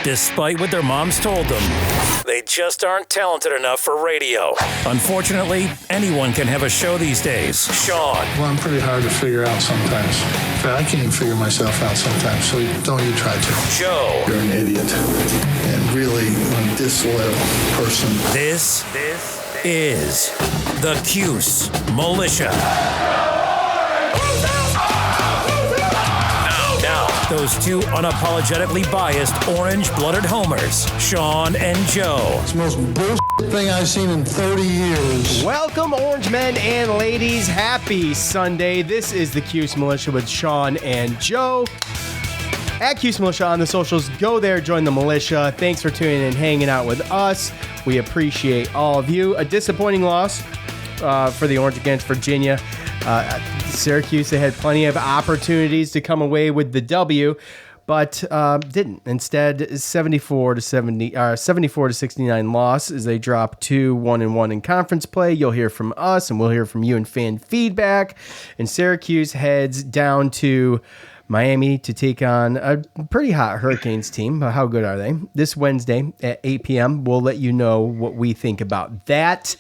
despite what their moms told them. They just aren't talented enough for radio. Unfortunately, anyone can have a show these days. Sean. Well, I'm pretty hard to figure out sometimes. In fact, I can't even figure myself out sometimes, so don't you try to. Joe. You're an idiot and really a disloyal person. This is the Cuse Militia. Now, those two unapologetically biased orange-blooded homers, Sean and Joe. It's the most bullshit thing I've seen in 30 years. Welcome, orange men and ladies. Happy Sunday. This is the Cuse Militia with Sean and Joe. At Cuse Militia on the socials. Go there, join the militia. Thanks for tuning in and hanging out with us. We appreciate all of you. A disappointing loss for the Orange against Virginia. Syracuse, they had plenty of opportunities to come away with the W, but didn't. Instead, 74 to 69 loss as they drop to 1-1 in conference play. You'll hear from us, and we'll hear from you in fan feedback. And Syracuse heads down to Miami to take on a pretty hot Hurricanes team. How good are they? This Wednesday at 8 p.m. We'll let you know what we think about that.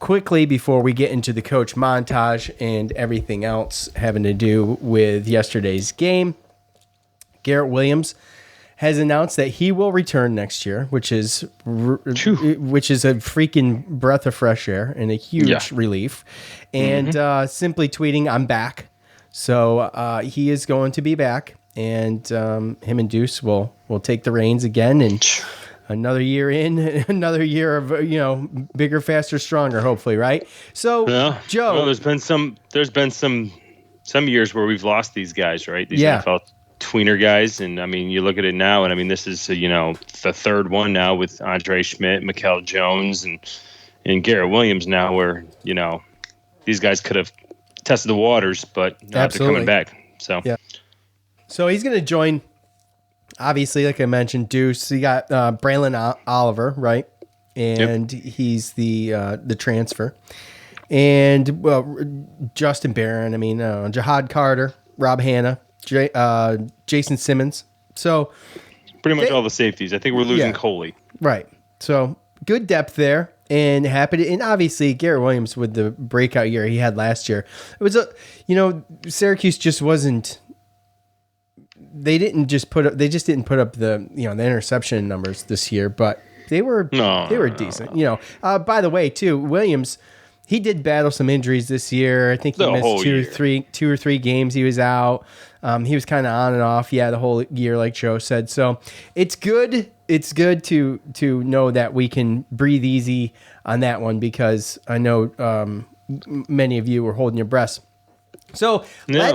Quickly, before we get into the coach montage and everything else having to do with yesterday's game, Garrett Williams has announced that he will return next year, which is a freaking breath of fresh air and a huge relief. And simply tweeting, "I'm back." So he is going to be back, and him and Deuce will take the reins again, and another year in, another year of bigger, faster, stronger, hopefully, right? So Joe, well, there's been some years where we've lost these guys, right? These NFL tweener guys, and I mean, you look at it now, and I mean, this is the third one now with Andre Schmidt, Mikel Jones, and Garrett Williams now, where these guys could have tested the waters, but now they're coming back. So so he's going to join. Obviously, like I mentioned, Deuce. You got Braylon Oliver, right? And he's the transfer. And Justin Barron. I mean, Jahad Carter, Rob Hanna, Jason Simmons. So pretty much all the safeties. I think we're losing Coley. Right. So good depth there. And and obviously Garrett Williams with the breakout year he had last year. It was Syracuse just wasn't. They didn't just put up. They just didn't put up the the interception numbers this year, but they were decent. By the way, too, Williams, he did battle some injuries this year. I think he missed two or three games. He was out. He was kind of on and off. The whole year, like Joe said. So it's good. It's good to know that we can breathe easy on that one, because I know many of you were holding your breath. So I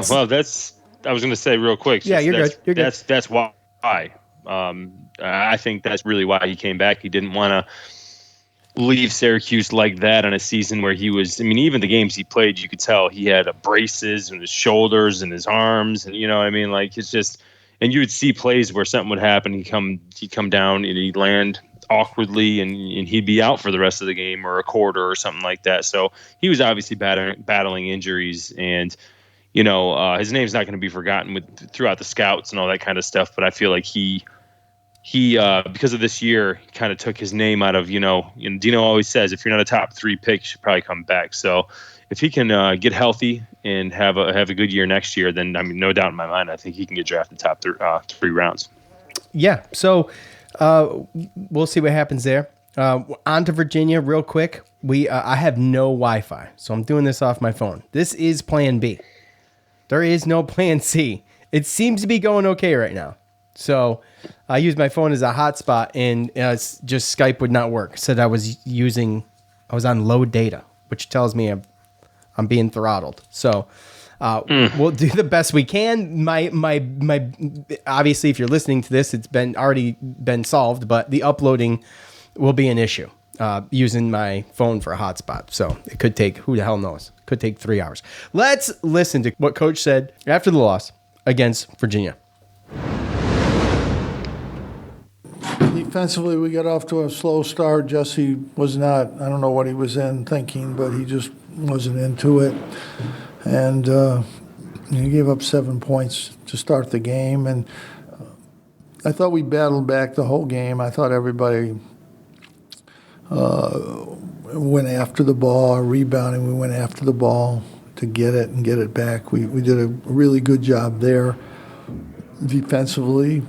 was going to say real quick. You're good. You're good. That's why. I think that's really why he came back. He didn't want to leave Syracuse like that on a season where he was. I mean, even the games he played, you could tell he had braces in his shoulders and his arms, and like it's just. And you would see plays where something would happen. He'd come down and he'd land awkwardly, and he'd be out for the rest of the game or a quarter or something like that. So he was obviously battling injuries, and his name's not going to be forgotten throughout the scouts and all that kind of stuff. But I feel like he because of this year, kind of took his name out of and Dino always says, if you're not a top 3 pick, you should probably come back. So if he can get healthy and have a good year next year, then I mean, no doubt in my mind, I think he can get drafted top 3 rounds. Yeah. So we'll see what happens there. On to Virginia real quick. I have no Wi-Fi, so I'm doing this off my phone. This is plan B. There is no plan C. It seems to be going okay right now. So I use my phone as a hotspot, and it's just Skype would not work. It said I was on low data, which tells me I'm being throttled. So we'll do the best we can. My obviously, if you're listening to this, it's already been solved, but the uploading will be an issue using my phone for a hotspot. So it could take, who the hell knows? It could take 3 hours. Let's listen to what Coach said after the loss against Virginia. Defensively, we got off to a slow start. Jesse was not, I don't know what he was thinking, but he just wasn't into it. And he gave up 7 points to start the game. And I thought we battled back the whole game. I thought everybody went after the ball, rebounding. We went after the ball to get it and get it back. We did a really good job there defensively.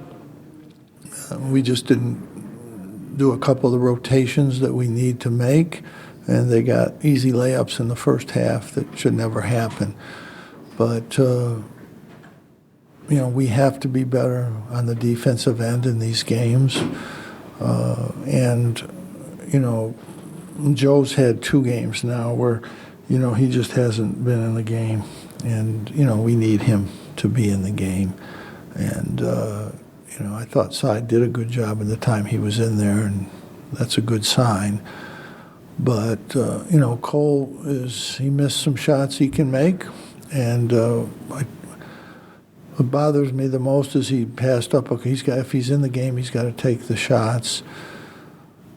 We just didn't do a couple of the rotations that we need to make, and they got easy layups in the first half that should never happen. But we have to be better on the defensive end in these games. Joe's had 2 games now where, he just hasn't been in the game. And, we need him to be in the game. And, I thought Cy did a good job in the time he was in there, and that's a good sign. But, Cole he missed some shots he can make. And what bothers me the most is he passed up. Okay, if he's in the game, he's got to take the shots.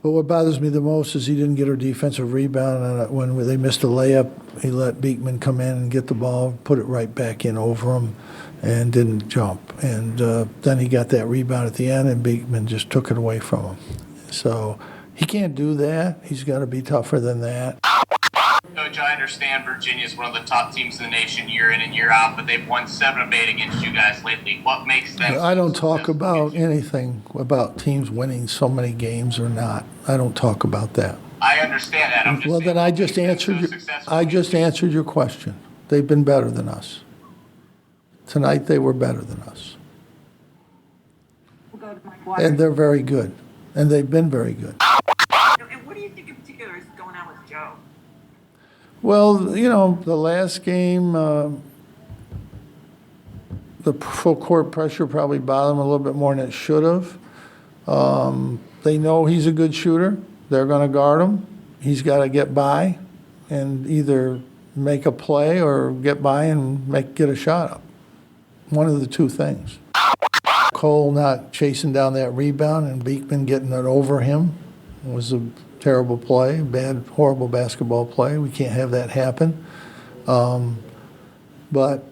But what bothers me the most is he didn't get our defensive rebound. And when they missed a layup, he let Beekman come in and get the ball, put it right back in over him, and didn't jump. And then he got that rebound at the end, and Beekman just took it away from him. So he can't do that. He's got to be tougher than that. Coach, I understand Virginia's one of the top teams in the nation year in and year out, but they've won 7 of 8 against you guys lately. What makes them? I don't talk about anything about teams winning so many games or not. I don't talk about that. I understand that. I'm just well, saying, then I just answered your question. They've been better than us. Tonight they were better than us. And they're very good. And they've been very good. And what do you think in particular is going on with Joe? Well, the last game, the full court pressure probably bothered him a little bit more than it should have. They know he's a good shooter. They're going to guard him. He's got to get by and either make a play or get by and get a shot up. One of the 2 things. Cole not chasing down that rebound and Beekman getting it over him was a terrible play, bad, horrible basketball play. We can't have that happen. But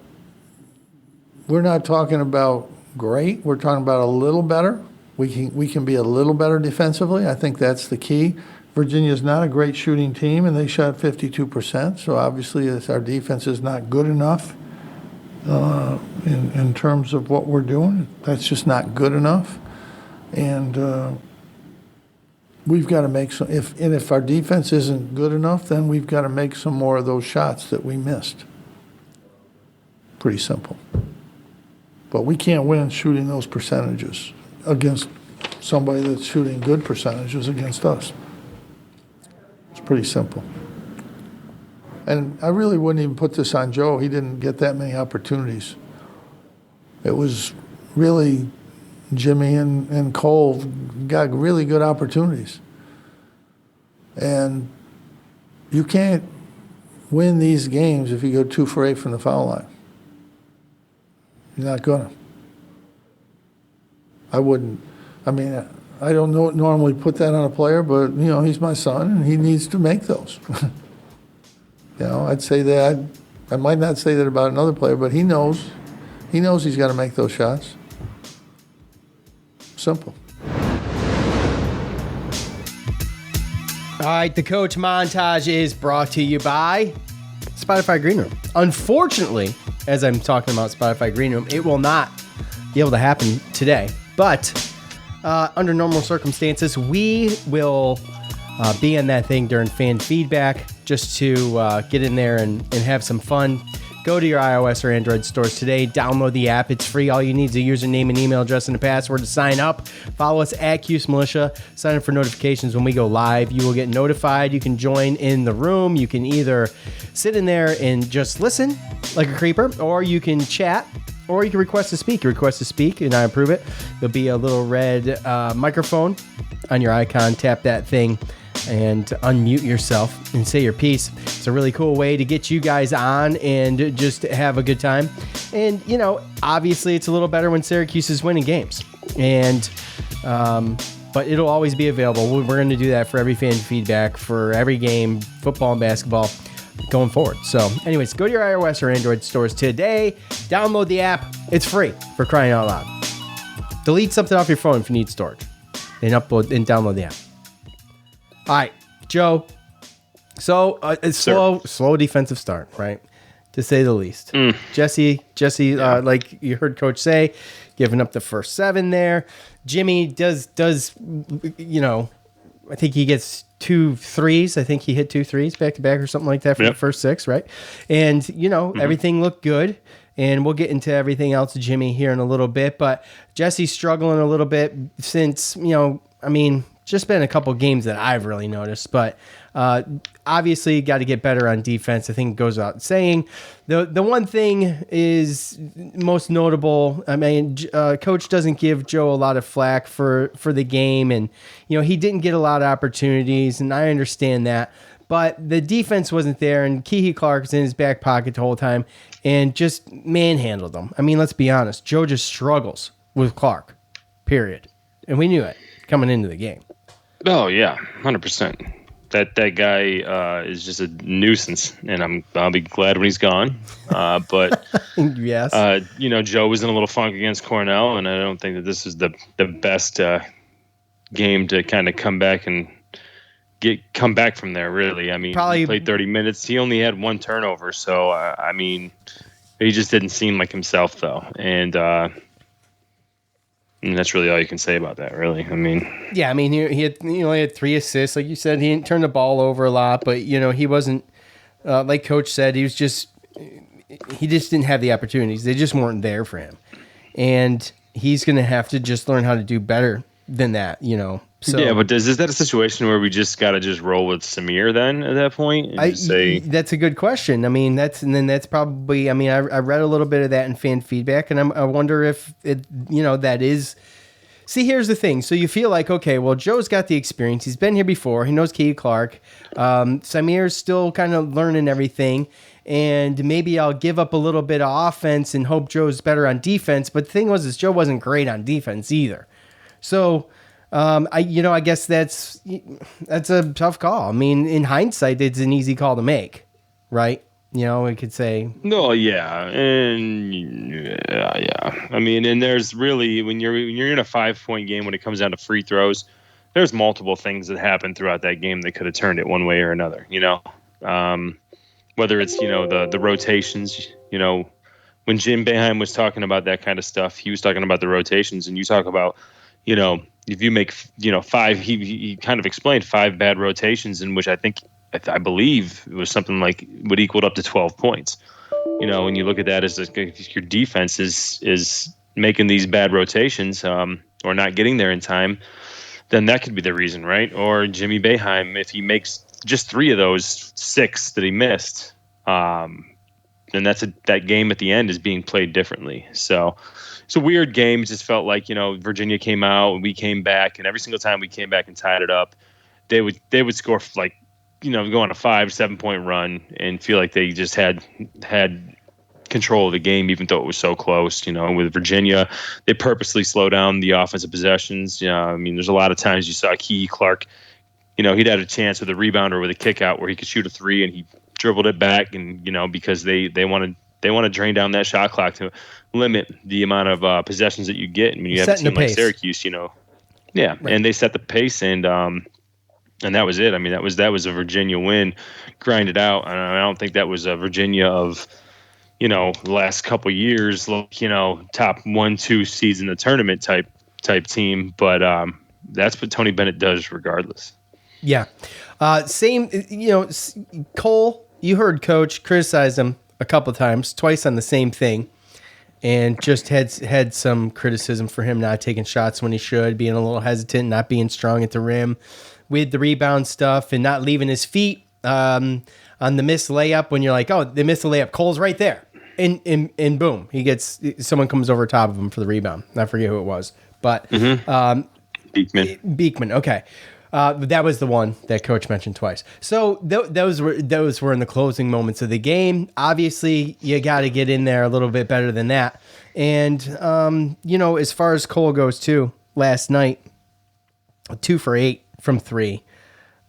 we're not talking about great. We're talking about a little better. We can be a little better defensively. I think that's the key. Virginia's not a great shooting team, and they shot 52%. So obviously, our defense is not good enough in terms of what we're doing. That's just not good enough. And we've got to make some. If our defense isn't good enough, then we've got to make some more of those shots that we missed. Pretty simple. But we can't win shooting those percentages against somebody that's shooting good percentages against us. It's pretty simple. And I really wouldn't even put this on Joe. He didn't get that many opportunities. It was really Jimmy and Cole got really good opportunities. And you can't win these games if you go 2 for 8 from the foul line. You're not going to. I wouldn't. I mean, I don't normally put that on a player, but, he's my son, and he needs to make those. I'd say that. I might not say that about another player, but he knows. He knows he's got to make those shots. Simple. All right, the coach montage is brought to you by Spotify Green Room. Unfortunately, as I'm talking about Spotify Green Room, it will not be able to happen today. But under normal circumstances, we will be in that thing during fan feedback just to get in there and have some fun. Go to your iOS or Android stores today. Download the app. It's free. All you need is a username and email address and a password to sign up. Follow us at Cuse Militia. Sign up for notifications when we go live. You will get notified. You can join in the room. You can either sit in there and just listen like a creeper, or you can chat, or you can request to speak. You request to speak, and I approve it. There'll be a little red microphone on your icon. Tap that thing and unmute yourself and say your piece. It's a really cool way to get you guys on and just have a good time. And, obviously it's a little better when Syracuse is winning games. And, but it'll always be available. We're going to do that for every fan feedback, for every game, football and basketball, going forward. So anyways, go to your iOS or Android stores today. Download the app. It's free, for crying out loud. Delete something off your phone if you need storage, and upload and download the app. All right, Joe. So it's slow defensive start, right? To say the least. Jesse, like you heard Coach say, giving up the first 7 there. Jimmy does I think he gets 2 threes. I think he hit 2 threes back to back or something like that for the first 6, right? And everything looked good. And we'll get into everything else, Jimmy, here in a little bit. But Jesse's struggling a little bit since, just been a couple games that I've really noticed. But obviously got to get better on defense. I think it goes without saying. The one thing is most notable. Coach doesn't give Joe a lot of flack for the game. And, he didn't get a lot of opportunities. And I understand that. But the defense wasn't there, and Kihei Clark is in his back pocket the whole time and just manhandled them. Let's be honest. Joe just struggles with Clark, period. And we knew it coming into the game. Oh, yeah, 100%. That guy is just a nuisance, and I'll be glad when he's gone. But yes, Joe was in a little funk against Cornell, and I don't think that this is the best game to kind of come back from there, really. Probably he played 30 minutes. He only had 1 turnover, so he just didn't seem like himself, though. And that's really all you can say about that, really. He only had 3 assists, like you said. He didn't turn the ball over a lot, but he wasn't like Coach said. He just didn't have the opportunities. They just weren't there for him, and he's going to have to just learn how to do better than that. So, yeah, but is that a situation where we just got to just roll with Samir then at that point? That's a good question. That's probably. I read a little bit of that in fan feedback, and I wonder if it. That is. See, here's the thing. So you feel like, okay, well, Joe's got the experience. He's been here before. He knows Kihei Clark. Samir's still kind of learning everything, and maybe I'll give up a little bit of offense and hope Joe's better on defense. But the thing was, Joe wasn't great on defense either. So. I guess that's a tough call. In hindsight, it's an easy call to make, right? We could say no, yeah, and yeah. And there's really when you're in a 5-point game when it comes down to free throws, there's multiple things that happen throughout that game that could have turned it one way or another. Whether it's the rotations. When Jim Boeheim was talking about that kind of stuff, he was talking about the rotations, and you talk about if you make 5, he kind of explained 5 bad rotations in which I believe it was something like would equal up to 12 points. When you look at that as your defense is making these bad rotations or not getting there in time, then that could be the reason, right? Or Jimmy Boeheim, if he makes just 3 of those 6 that he missed, then that game at the end is being played differently. So it's a weird game. It just felt like, Virginia came out and we came back, and every single time we came back and tied it up, they would score go on a 5-7 point run and feel like they just had control of the game, even though it was so close. With Virginia, they purposely slow down the offensive possessions. There's a lot of times you saw Kihei Clark, he'd had a chance with a rebound or with a kick out where he could shoot a 3 and he dribbled it back, and because they want to drain down that shot clock to limit the amount of possessions that you get. You have a team like Syracuse, right. And they set the pace, and that was it. That was a Virginia win, grinded out. And I don't think that was a Virginia of the last couple years, top 1-2 seeds in the tournament type team. But that's what Tony Bennett does, regardless. Yeah. Same. Cole. You heard Coach criticize him a couple times, twice on the same thing, and just had some criticism for him not taking shots when he should, being a little hesitant, not being strong at the rim with the rebound stuff, and not leaving his feet on the missed layup when you're like, oh, they missed the layup. Cole's right there. And boom, someone comes over top of him for the rebound. I forget who it was, but Beekman. Okay. That was the one that Coach mentioned twice. So those were in the closing moments of the game. Obviously, you got to get in there a little bit better than that. And as far as Cole goes too, last night, 2 for 8 from 3,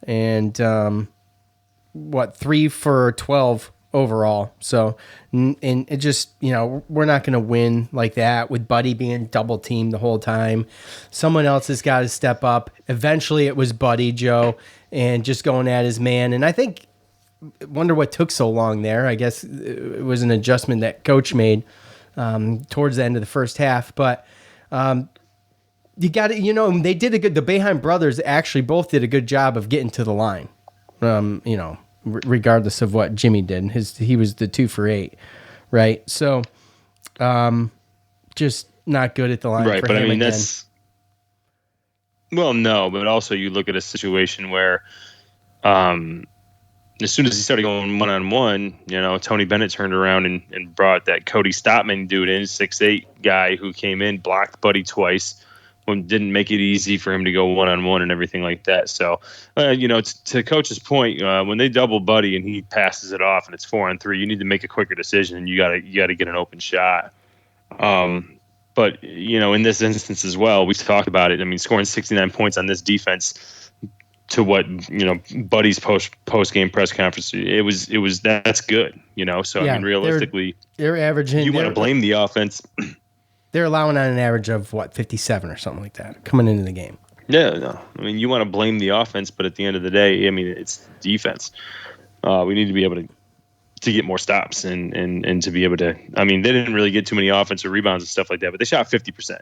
and 3 for 12 overall. So, and it just, we're not going to win like that with Buddy being double teamed the whole time. Someone else has got to step up. Eventually it was Buddy, Joe, and just going at his man. And I wonder what took so long there. I guess it was an adjustment that coach made towards the end of the first half. But you got to, they did the Boeheim brothers actually both did a good job of getting to the line, regardless of what Jimmy did. He was the 2 for 8, right? So just not good at the line. Right, for but him I mean, again. no, but also you look at a situation where as soon as he started going one-on-one, Tony Bennett turned around and brought that Cody Stottman dude in, 6'8" guy who came in, blocked Buddy twice, didn't make it easy for him to go one-on-one and everything like that. So, to Coach's point, when they double Buddy and he passes it off and it's 4-on-3, you need to make a quicker decision and you gotta get an open shot. But, in this instance as well, we talked about it. I mean, scoring 69 points on this defense to what, Buddy's post game press conference, that's good, So, Yeah, I mean, realistically, they're averaging. you want to blame the offense. They're allowing on an average of 57 or something like that coming into the game. Yeah, no. I mean, you want to blame the offense, but at the end of the day, I mean, it's defense. We need to be able to get more stops and to be able to. I mean, they didn't really get too many offensive rebounds and stuff like that, but they shot 50%.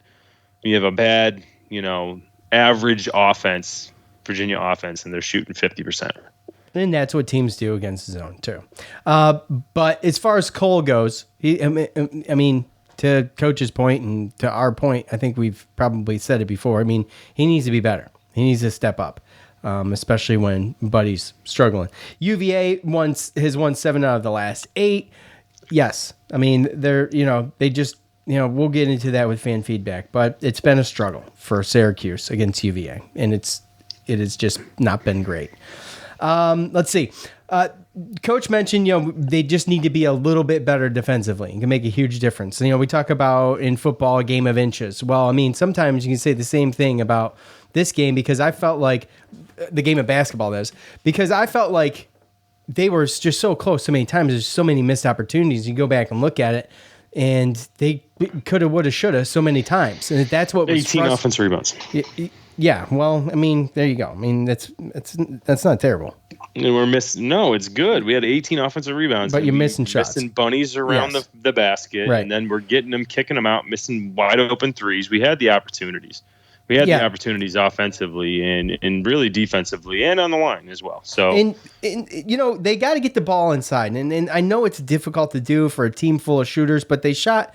You have a bad, average offense, Virginia offense, and they're shooting 50%. And that's what teams do against the zone too. But as far as Cole goes, I mean, to Coach's point and to our point, I think we've probably said it before. I mean, he needs to be better. He needs to step up, especially when Buddy's struggling. UVA has won 7 out of the last 8. Yes, I mean they just we'll get into that with fan feedback, but it's been a struggle for Syracuse against UVA, and it has just not been great. Let's see. Coach mentioned, they just need to be a little bit better defensively. It can make a huge difference. We talk about in football a game of inches. Well, I mean, sometimes you can say the same thing about this game because I felt like the game of basketball because I felt like they were just so close so many times. There's so many missed opportunities. You go back and look at it, and they coulda, woulda, shoulda so many times. And that's what was 18 offensive rebounds. Yeah, well, I mean, there you go. I mean, that's not terrible. And we're missing. No, it's good. We had 18 offensive rebounds, but you're missing shots, missing bunnies around the basket, right. And then we're getting them, kicking them out, missing wide open threes. We had the opportunities. We had the opportunities offensively and really defensively and on the line as well. So, and they got to get the ball inside, and I know it's difficult to do for a team full of shooters, but they shot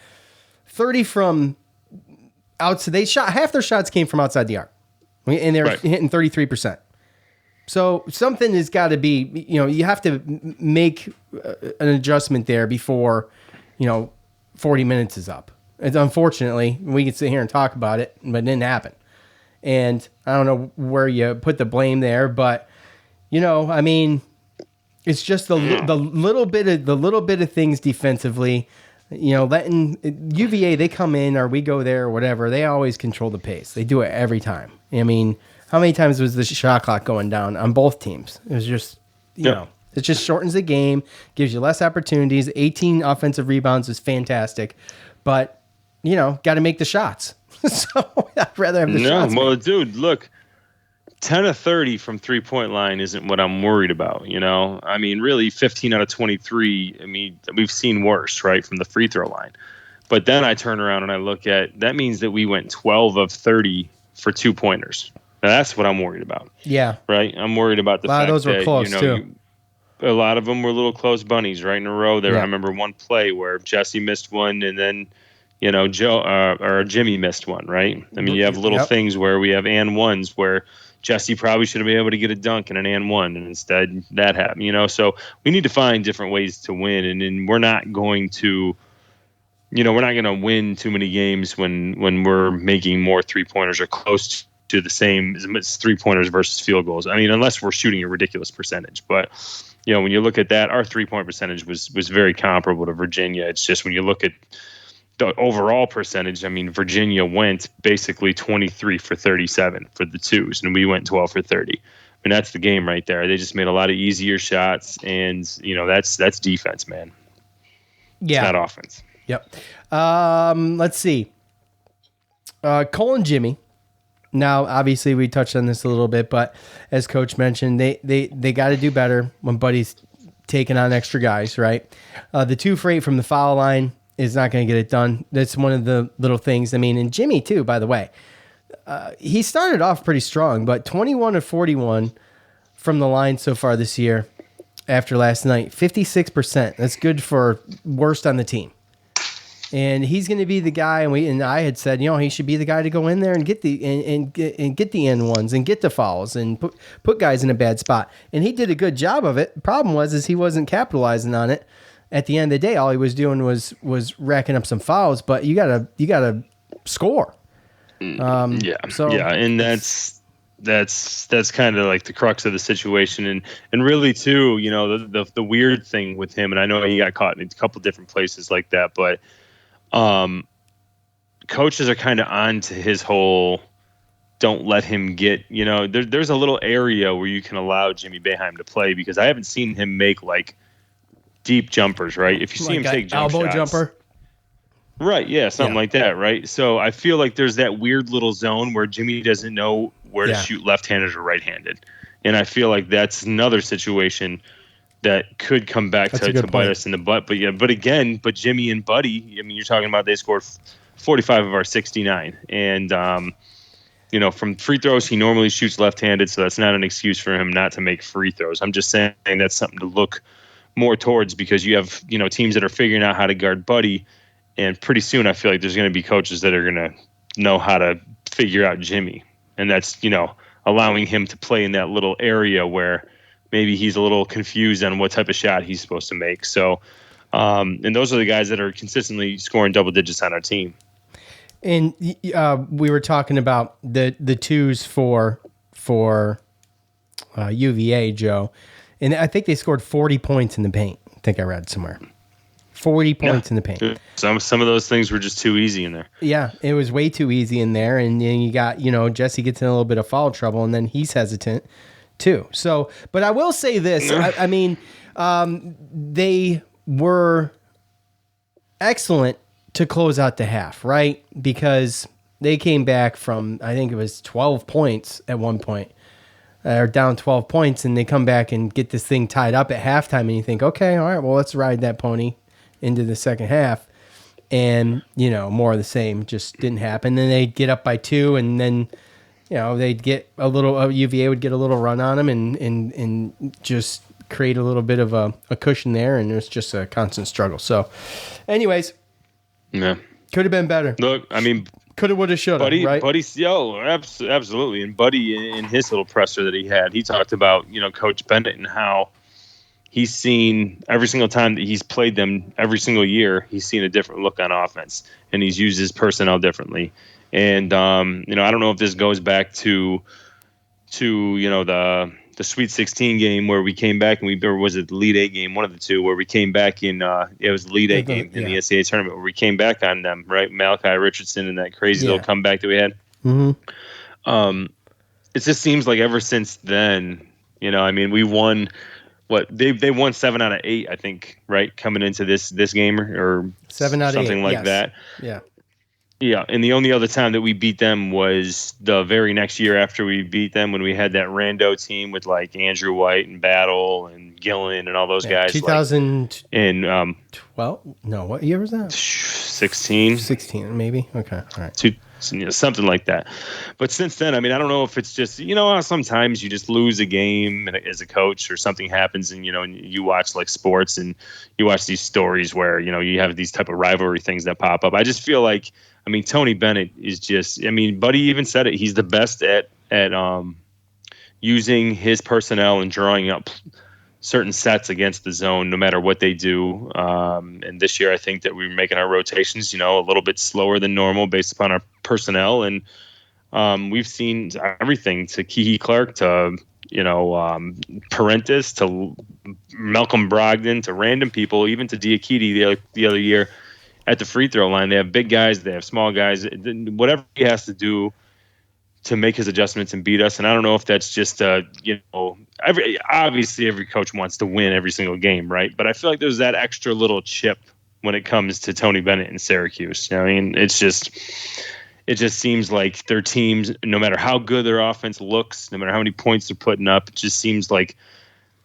30 from outside. They shot half their shots came from outside the arc, and they're hitting 33%. So something has got to be, you have to make an adjustment there before, 40 minutes is up. It's unfortunately, we can sit here and talk about it, but it didn't happen. And I don't know where you put the blame there, but, I mean, it's just the little bit of things defensively, letting UVA, they come in or we go there or whatever. They always control the pace. They do it every time. I mean, how many times was the shot clock going down on both teams? It was just, it just shortens the game, gives you less opportunities. 18 offensive rebounds is fantastic, but, got to make the shots. So I'd rather have the shots. No, well, dude, look, 10 of 30 from 3-point line isn't what I'm worried about, I mean, really 15 out of 23, I mean, we've seen worse, right, from the free throw line. But then I turn around and I look at, that means that we went 12 of 30 for 2-pointers. Now, that's what I'm worried about. Yeah. Right? I'm worried about the fact that, a lot of those were close, too. A lot of them were little close bunnies right in a row there. Yeah. I remember one play where Jesse missed one and then, Joe or Jimmy missed one, right? I mean, you have little things where we have and ones where Jesse probably should have been able to get a dunk and an and one, and instead that happened, So we need to find different ways to win, and we're not going to we're not going to win too many games when we're making more 3-pointers or close to the same as 3-pointers versus field goals. I mean, unless we're shooting a ridiculous percentage. But, when you look at that, our 3-point percentage was very comparable to Virginia. It's just when you look at the overall percentage, I mean, Virginia went basically 23 for 37 for the twos, and we went 12 for 30. mean, that's the game right there. They just made a lot of easier shots, and that's defense, man. Yeah, it's not offense. Yep. Let's see. Cole and Jimmy. Now, obviously, we touched on this a little bit, but as Coach mentioned, they got to do better when Buddy's taking on extra guys, right? The 2 for 8 from the foul line is not going to get it done. That's one of the little things. I mean, and Jimmy too, by the way. He started off pretty strong, but 21 of 41 from the line so far this year after last night, 56%. That's good for worst on the team. And he's going to be the guy, and I had said, he should be the guy to go in there and get the and get the end ones and get the fouls and put guys in a bad spot. And he did a good job of it. The problem was he wasn't capitalizing on it. At the end of the day, all he was doing was racking up some fouls. But you gotta score. And that's kind of like the crux of the situation, and really too, the weird thing with him, and I know he got caught in a couple different places like that, but coaches are kind of on to his whole don't let him get, there's a little area where you can allow Jimmy Boeheim to play, because I haven't seen him make like deep jumpers, right? If you see him take jump elbow shots, jumper. Right, yeah, something like that, right? So I feel like there's that weird little zone where Jimmy doesn't know where to shoot left-handed or right-handed. And I feel like that's another situation that could come back to bite us in the butt. But Jimmy and Buddy, I mean, you're talking about they scored 45 of our 69. And, from free throws, he normally shoots left-handed, so that's not an excuse for him not to make free throws. I'm just saying that's something to look more towards, because you have, teams that are figuring out how to guard Buddy. And pretty soon I feel like there's going to be coaches that are going to know how to figure out Jimmy. And that's, allowing him to play in that little area where maybe he's a little confused on what type of shot he's supposed to make. So, and those are the guys that are consistently scoring double digits on our team. And we were talking about the twos for UVA, Joe. And I think they scored 40 points in the paint. I think I read somewhere. 40 points in the paint. Some of those things were just too easy in there. Yeah, it was way too easy in there. And then you got, Jesse gets in a little bit of foul trouble, and then he's hesitant too. So, but I will say this. I mean, they were excellent to close out the half, right? Because they came back from, I think it was 12 points at one point. Are down 12 points, and they come back and get this thing tied up at halftime, and you think, okay, all right, well, let's ride that pony into the second half. And, more of the same just didn't happen. Then they'd get up by 2, and then, they'd get a little, UVA would get a little run on them and just create a little bit of a cushion there, and it was just a constant struggle. So, anyways, yeah, could have been better. Look, I mean, could have, would have, should have, right? Buddy's, absolutely. And Buddy, in his little presser that he had, he talked about, Coach Bennett and how he's seen every single time that he's played them every single year, he's seen a different look on offense, and he's used his personnel differently. And, I don't know if this goes back to the Sweet 16 game where we came back and or was it the Elite 8 game, one of the two, where we came back it was the Elite 8 game in the NCAA tournament where we came back on them, right? Malachi Richardson and that crazy little comeback that we had. Mm-hmm. It just seems like ever since then, we won they won 7 out of 8, I think, right? Coming into this game or 7 out of 8, something like that. Yeah. Yeah, and the only other time that we beat them was the very next year after we beat them, when we had that rando team with like Andrew White and Battle and Gillen and all those guys. 2012? No, what year was that? 16. 16, maybe. Okay, all right. Something like that. But since then, I don't know if it's just, sometimes you just lose a game as a coach or something happens and, and you watch like sports and you watch these stories where, you have these type of rivalry things that pop up. I just feel like, Tony Bennett is just, Buddy even said it. He's the best at using his personnel and drawing up certain sets against the zone, no matter what they do. And this year, I think that we're making our rotations, a little bit slower than normal based upon our personnel. And we've seen everything to Kiki Clark to, Parentis to Malcolm Brogdon to random people, even to Diakite the other year at the free throw line. They have big guys, they have small guys, whatever he has to do to make his adjustments and beat us. And I don't know if that's just obviously every coach wants to win every single game, right? But I feel like there's that extra little chip when it comes to Tony Bennett and Syracuse. I mean, it just seems like their teams, no matter how good their offense looks, no matter how many points they're putting up, it just seems like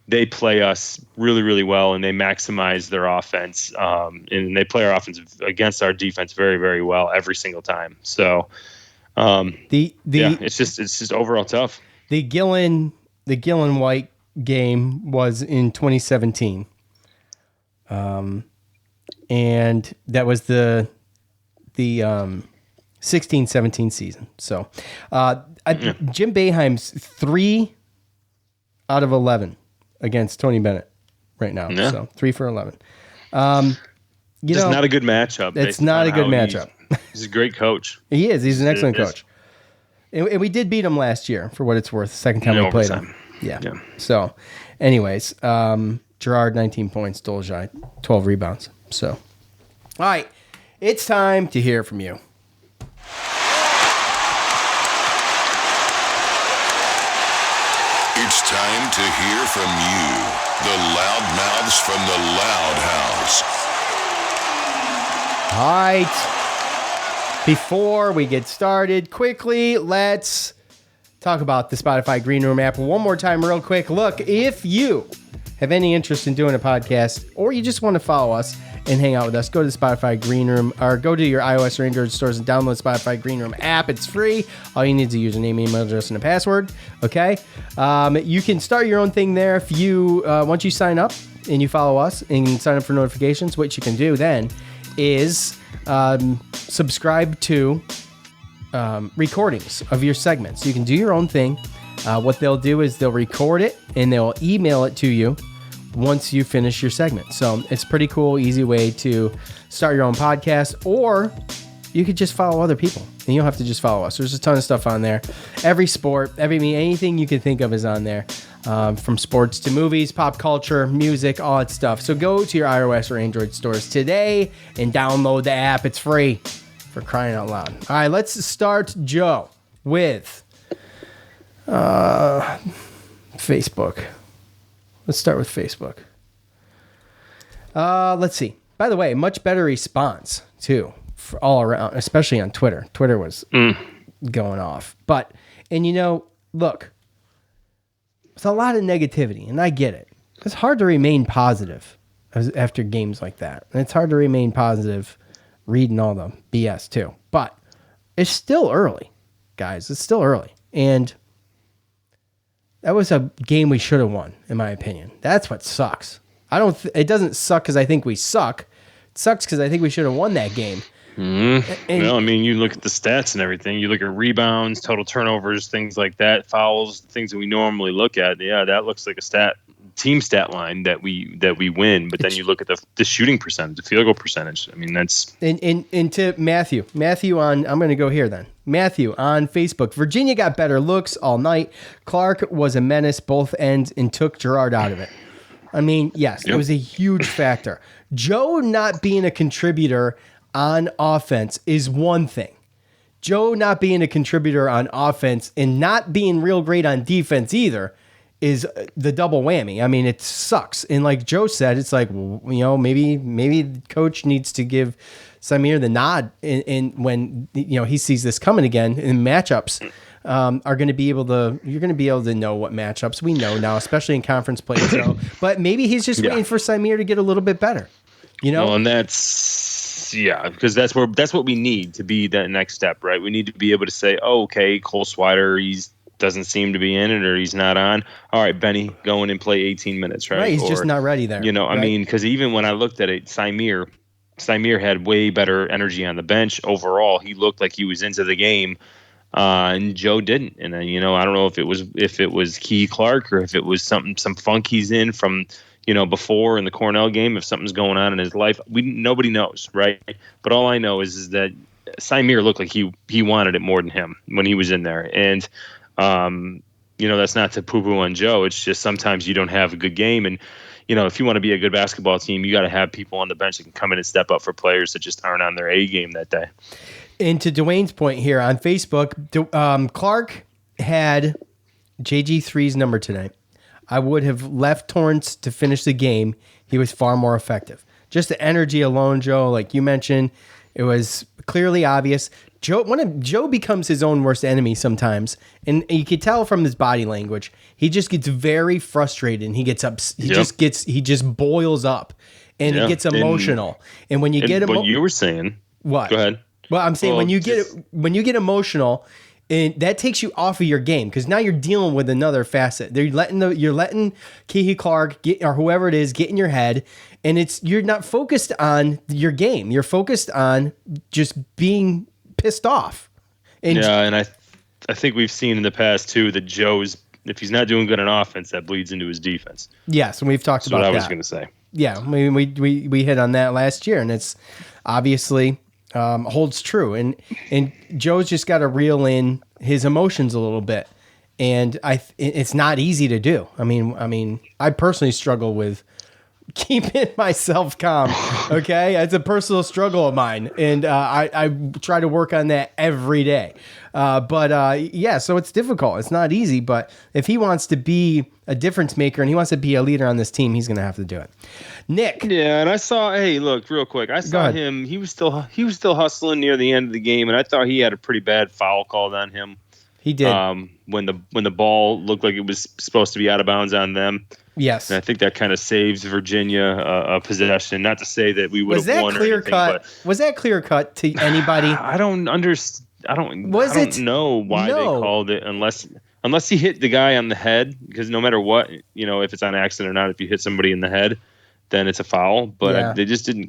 they play us really, really well, and they maximize their offense. And they play our offense against our defense very, very well every single time. So, it's just overall tough. The Gillen White game was in 2017, and that was the 16-17 season. So, Jim Boeheim's 3 out of 11 against Tony Bennett right now. Yeah. So 3 for 11. It's not a good matchup. It's not a good matchup. He's a great coach. He is. He's an excellent coach. And we did beat him last year, for what it's worth, the second time we played him. Yeah. So, anyways, Gerard, 19 points, Dolezaj, 12 rebounds. So, all right, it's time to hear from you. It's time to hear from you, the loudmouths from the Loud House. All right. Before we get started, quickly, let's talk about the Spotify Green Room app one more time real quick. Look, if you have any interest in doing a podcast or you just want to follow us and hang out with us, go to the Spotify Green Room or go to your iOS or Android stores and download Spotify Green Room app. It's free. All you need is a username, email address, and a password. Okay. You can start your own thing there if you once you sign up and you follow us and sign up for notifications. What you can do then is subscribe to recordings of your segments. You can do your own thing. What they'll do is they'll record it and they'll email it to you once you finish your segment. So it's pretty cool, easy way to start your own podcast, or you could just follow other people and you don't have to just follow us. There's a ton of stuff on there. Every sport, anything you can think of is on there. From sports to movies, pop culture, music, all that stuff. So go to your iOS or Android stores today and download the app. It's free, for crying out loud. All right, let's start, Joe, with Facebook. Let's start with Facebook. Let's see. By the way, much better response, too, for all around, especially on Twitter. Twitter was going off. But, look, it's a lot of negativity, and I get it. It's hard to remain positive after games like that. And it's hard to remain positive reading all the BS, too. But it's still early, guys. It's still early. And that was a game we should have won, in my opinion. That's what sucks. It doesn't suck because I think we suck. It sucks because I think we should have won that game. Well, you look at the stats and everything. You look at rebounds, total turnovers, things like that, fouls, things that we normally look at. Yeah, that looks like a team stat line that we win. But then you look at the shooting percentage, the field goal percentage. That's and to Matthew on. I'm going to go here then. Matthew on Facebook. Virginia got better looks all night. Clark was a menace both ends and took Gerard out of it. Yes, It was a huge factor. Joe not being a contributor on offense is one thing. Joe not being a contributor on offense and not being real great on defense either is the double whammy. It sucks. And like Joe said, it's like, maybe the coach needs to give Symir the nod and when he sees this coming again, and matchups are going to be able to. You're going to be able to know what matchups we know now, especially in conference play. But maybe he's just waiting for Symir to get a little bit better. Well, and because that's what we need to be that next step, right? We need to be able to say, oh, okay, Cole Swider, doesn't seem to be in it, or he's not on. All right, Benny, go in and play 18 minutes, right? Right, he's just not ready there. Because even when I looked at it, Symir had way better energy on the bench. Overall, he looked like he was into the game, and Joe didn't. And then, I don't know if it was Key Clark or if it was some funk he's in from, before in the Cornell game, if something's going on in his life. Nobody knows, right? But all I know is that Symir looked like he wanted it more than him when he was in there. And that's not to poo-poo on Joe. It's just sometimes you don't have a good game. And, if you want to be a good basketball team, you got to have people on the bench that can come in and step up for players that just aren't on their A game that day. And to Dwayne's point here on Facebook, Clark had JG3's number tonight. I would have left Torrance to finish the game. He was far more effective. Just the energy alone, Joe, like you mentioned, it was clearly obvious. Joe becomes his own worst enemy sometimes, and you can tell from his body language. He just gets very frustrated, and he gets up. He just boils up, and he gets emotional. And when you get what you were saying, what? Go ahead. Well, I'm saying when you get emotional, and that takes you off of your game because now you're dealing with another facet. You're letting Keehy Clark get, or whoever it is, get in your head, and you're not focused on your game. You're focused on just being pissed off. And I think we've seen in the past too that Joe's, if he's not doing good on offense, that bleeds into his defense. Yes, and we've talked about that. That's what I was going to say. Yeah, we hit on that last year, and it's obviously holds true. And Joe's just got to reel in his emotions a little bit, and it's not easy to do. I mean, I personally struggle with keeping myself calm. Okay, it's a personal struggle of mine, and I try to work on that every day. So it's difficult. It's not easy, but if he wants to be a difference maker and he wants to be a leader on this team, he's going to have to do it. Nick. Yeah, and I saw. Hey, look, real quick. I saw him. He was still hustling near the end of the game, and I thought he had a pretty bad foul called on him. He did. When the ball looked like it was supposed to be out of bounds on them. Yes, and I think that kind of saves Virginia a possession. Not to say that we would have won or anything, but was that clear cut to anybody? I don't understand. I don't know why they called it unless he hit the guy on the head, because no matter what, if it's on accident or not, if you hit somebody in the head, then it's a foul. But they just didn't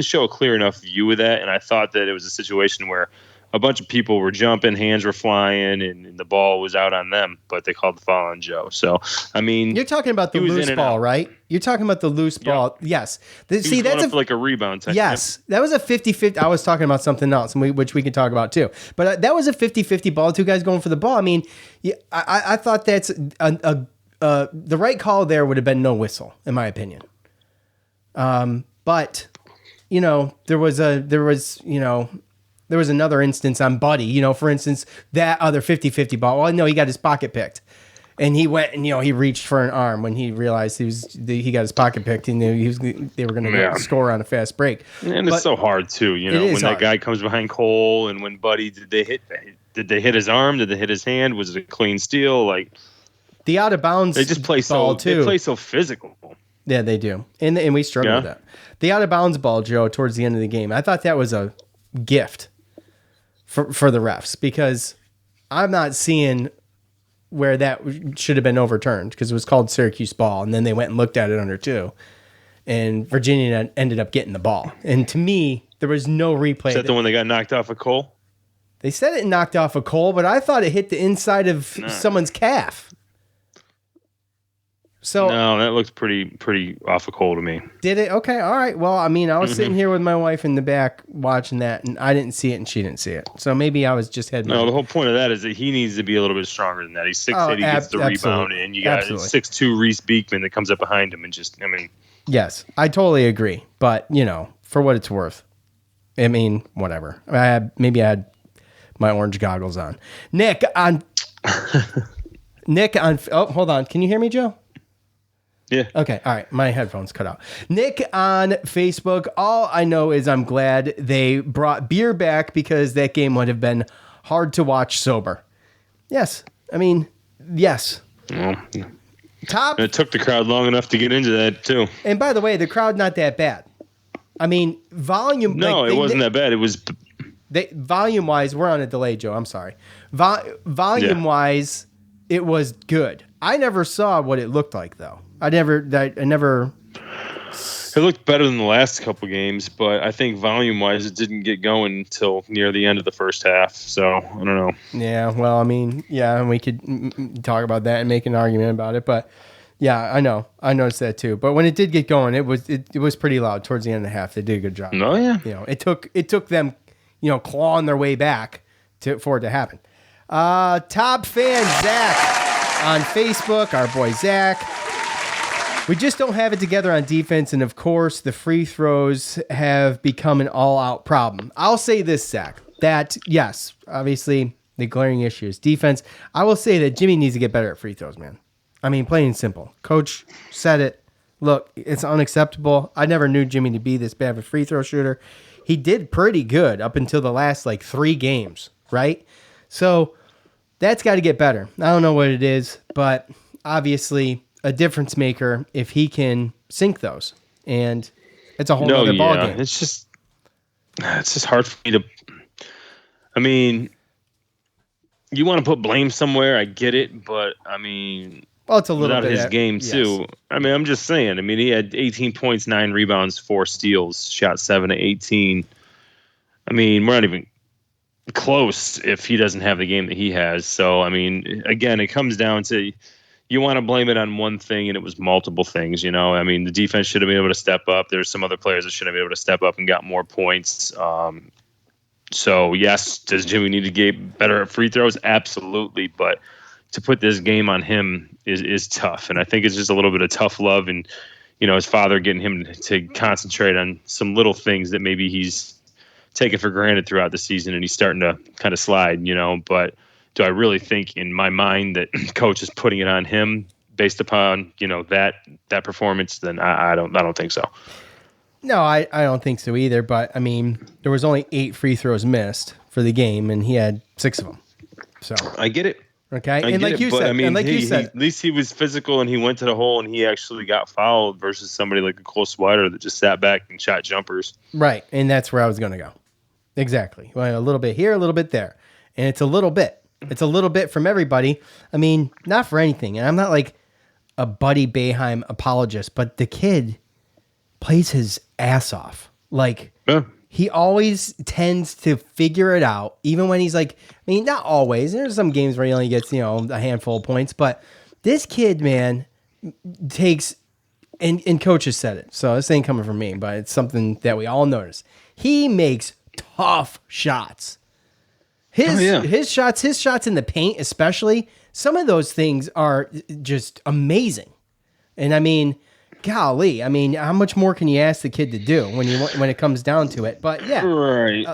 show a clear enough view of that, and I thought that it was a situation where a bunch of people were jumping, hands were flying, and the ball was out on them, but they called the foul on Joe. So, I mean, you're talking about the loose ball, right? You're talking about the loose ball. Yes. That's like a rebound. Yes. That was a 50-50. I was talking about something else, which we can talk about too. But that was a 50-50 ball. Two guys going for the ball. I mean, I thought that's the right call there would have been no whistle, in my opinion. But there was another instance on Buddy, for instance, that other 50-50 ball. Well, no, he got his pocket picked. And he went and, he reached for an arm when he realized he got his pocket picked. He knew they were going to score on a fast break. And it's so hard, too, when that guy comes behind Cole and when Buddy, did they hit his arm? Did they hit his hand? Was it a clean steal? Like, the out of bounds they just play they play so physical. Yeah, they do. And we struggle with that. The out of bounds ball, Joe, towards the end of the game, I thought that was a gift for the refs, because I'm not seeing where that should have been overturned, because it was called Syracuse ball, and then they went and looked at it under 2, and Virginia ended up getting the ball. And to me, there was no replay. Is that the one that got knocked off of Cole? They said it knocked off of Cole, but I thought it hit the inside of someone's calf. So no, that looked pretty off of Cole to me. Did it? Okay, all right. Well, I mean, I was sitting here with my wife in the back watching that, and I didn't see it, and she didn't see it. So maybe I was just head. No, the whole point of that is that he needs to be a little bit stronger than that. He's 6'8", he gets the rebound, and you got 6'2" Reese Beekman that comes up behind him and just, Yes, I totally agree. But for what it's worth, I mean, whatever. I had my orange goggles on. Nick on. Oh, hold on. Can you hear me, Joe? Yeah. Okay. All right. My headphones cut out. Nick on Facebook. All I know is I'm glad they brought beer back, because that game would have been hard to watch sober. Yes. I mean, yes. Well, Top. it took the crowd long enough to get into that too. And by the way, the crowd not that bad. I mean, volume. No, it wasn't that bad. It was. Volume wise, we're on a delay, Joe. I'm sorry. Volume wise, it was good. I never saw what it looked like though. I never. It looked better than the last couple games, but I think volume-wise, it didn't get going until near the end of the first half. So I don't know. Yeah, well, I mean, and we could talk about that and make an argument about it, but yeah, I know, I noticed that too. But when it did get going, it was pretty loud towards the end of the half. They did a good job. Oh yeah. It took them, clawing their way back for it to happen. Top fan Zach on Facebook, our boy Zach. We just don't have it together on defense, and of course, the free throws have become an all-out problem. I'll say this, Zach. that, yes, obviously the glaring issues. Defense, I will say that Jimmy needs to get better at free throws, man. I mean, plain and simple. Coach said it. Look, it's unacceptable. I never knew Jimmy to be this bad of a free throw shooter. He did pretty good up until the last 3 games, right? So that's got to get better. I don't know what it is, but obviously a difference maker if he can sink those. And it's a whole other ballgame. It's just hard for me to. I mean, you want to put blame somewhere. I get it, but I mean, well, it's a little without bit his game too. Yes. I mean, I'm just saying. I mean, he had 18 points, 9 rebounds, 4 steals, shot 7 to 18. I mean, we're not even close if he doesn't have the game that he has. So, I mean, again, it comes down to you want to blame it on one thing, and it was multiple things. I mean, the defense should have been able to step up. There's some other players that should have been able to step up and got more points. So, yes, does Jimmy need to get better at free throws? Absolutely, but to put this game on him is tough, and I think it's just a little bit of tough love and, his father getting him to concentrate on some little things that maybe he's taken for granted throughout the season, and he's starting to kind of slide, but do I really think in my mind that coach is putting it on him based upon, that performance? Then I don't think so. No, I don't think so either. But I mean, there was only 8 free throws missed for the game, and he had 6 of them. So I get it. Okay, and like you said, at least he was physical and he went to the hole and he actually got fouled versus somebody like a Cole Swider that just sat back and shot jumpers. Right, and that's where I was going to go. Exactly. Well, a little bit here, a little bit there, and it's a little bit. It's a little bit from everybody. I mean, not for anything. And I'm not like a Buddy Boeheim apologist, but the kid plays his ass off. He always tends to figure it out, even when he's not always. There's some games where he only gets, a handful of points, but this kid, man, takes, and coach has said it, so this ain't coming from me, but it's something that we all notice. He makes tough shots. His shots in the paint, especially, some of those things are just amazing. And I mean, golly, how much more can you ask the kid to do when it comes down to it? But yeah, right.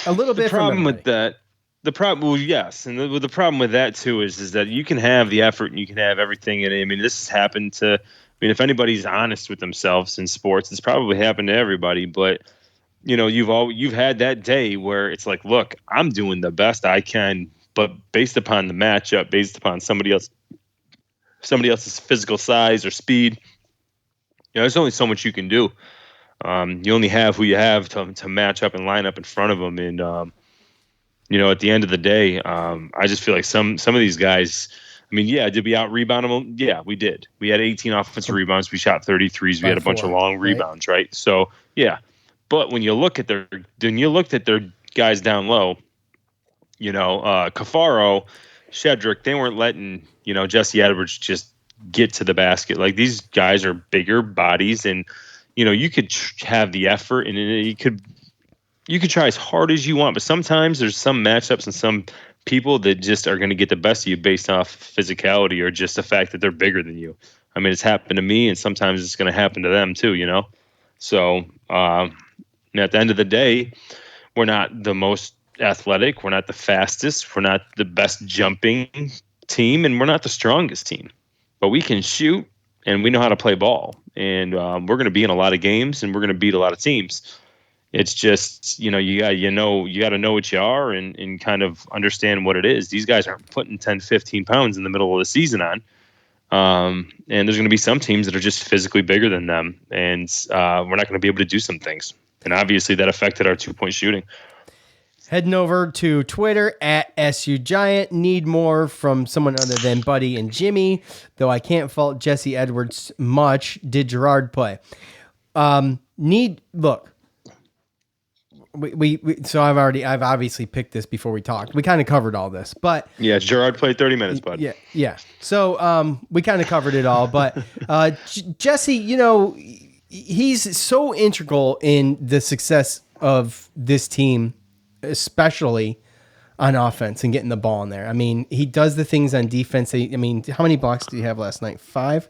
A little bit. The problem with that, yes, and the problem with that too is that you can have the effort and you can have everything, and I mean, this has happened to. I mean, if anybody's honest with themselves in sports, it's probably happened to everybody, but. You've had that day where it's like, look, I'm doing the best I can, but based upon the matchup, based upon somebody else's physical size or speed, there's only so much you can do. You only have who you have to match up and line up in front of them. And, at the end of the day, I just feel like some of these guys, I mean, yeah, did we out-rebound them? Yeah, we did. We had 18 offensive rebounds. We shot 33s. We had a bunch of long rebounds, right? So, yeah. But when you looked at their guys down low, Cafaro, Shedrick, they weren't letting, Jesse Edwards just get to the basket. Like, these guys are bigger bodies, and, you could have the effort and you could try as hard as you want. But sometimes there's some matchups and some people that just are going to get the best of you based off physicality or just the fact that they're bigger than you. I mean, it's happened to me, and sometimes it's going to happen to them too, So, at the end of the day, we're not the most athletic. We're not the fastest. We're not the best jumping team, and we're not the strongest team. But we can shoot, and we know how to play ball. And we're going to be in a lot of games, and we're going to beat a lot of teams. It's just, you got to know what you are and kind of understand what it is. These guys aren't putting 10, 15 pounds in the middle of the season on. And there's going to be some teams that are just physically bigger than them, and we're not going to be able to do some things. And obviously that affected our 2-point shooting. Heading over to Twitter at SUGiant. Need more from someone other than Buddy and Jimmy, though I can't fault Jesse Edwards much. Did Gerard play? Look. So I've obviously picked this before we talked. We kind of covered all this, but yeah, Gerard played 30 minutes, bud. Yeah. So we kind of covered it all, but Jesse, he's so integral in the success of this team, especially on offense and getting the ball in there. I mean, he does the things on defense. How many blocks did he have last night? 5?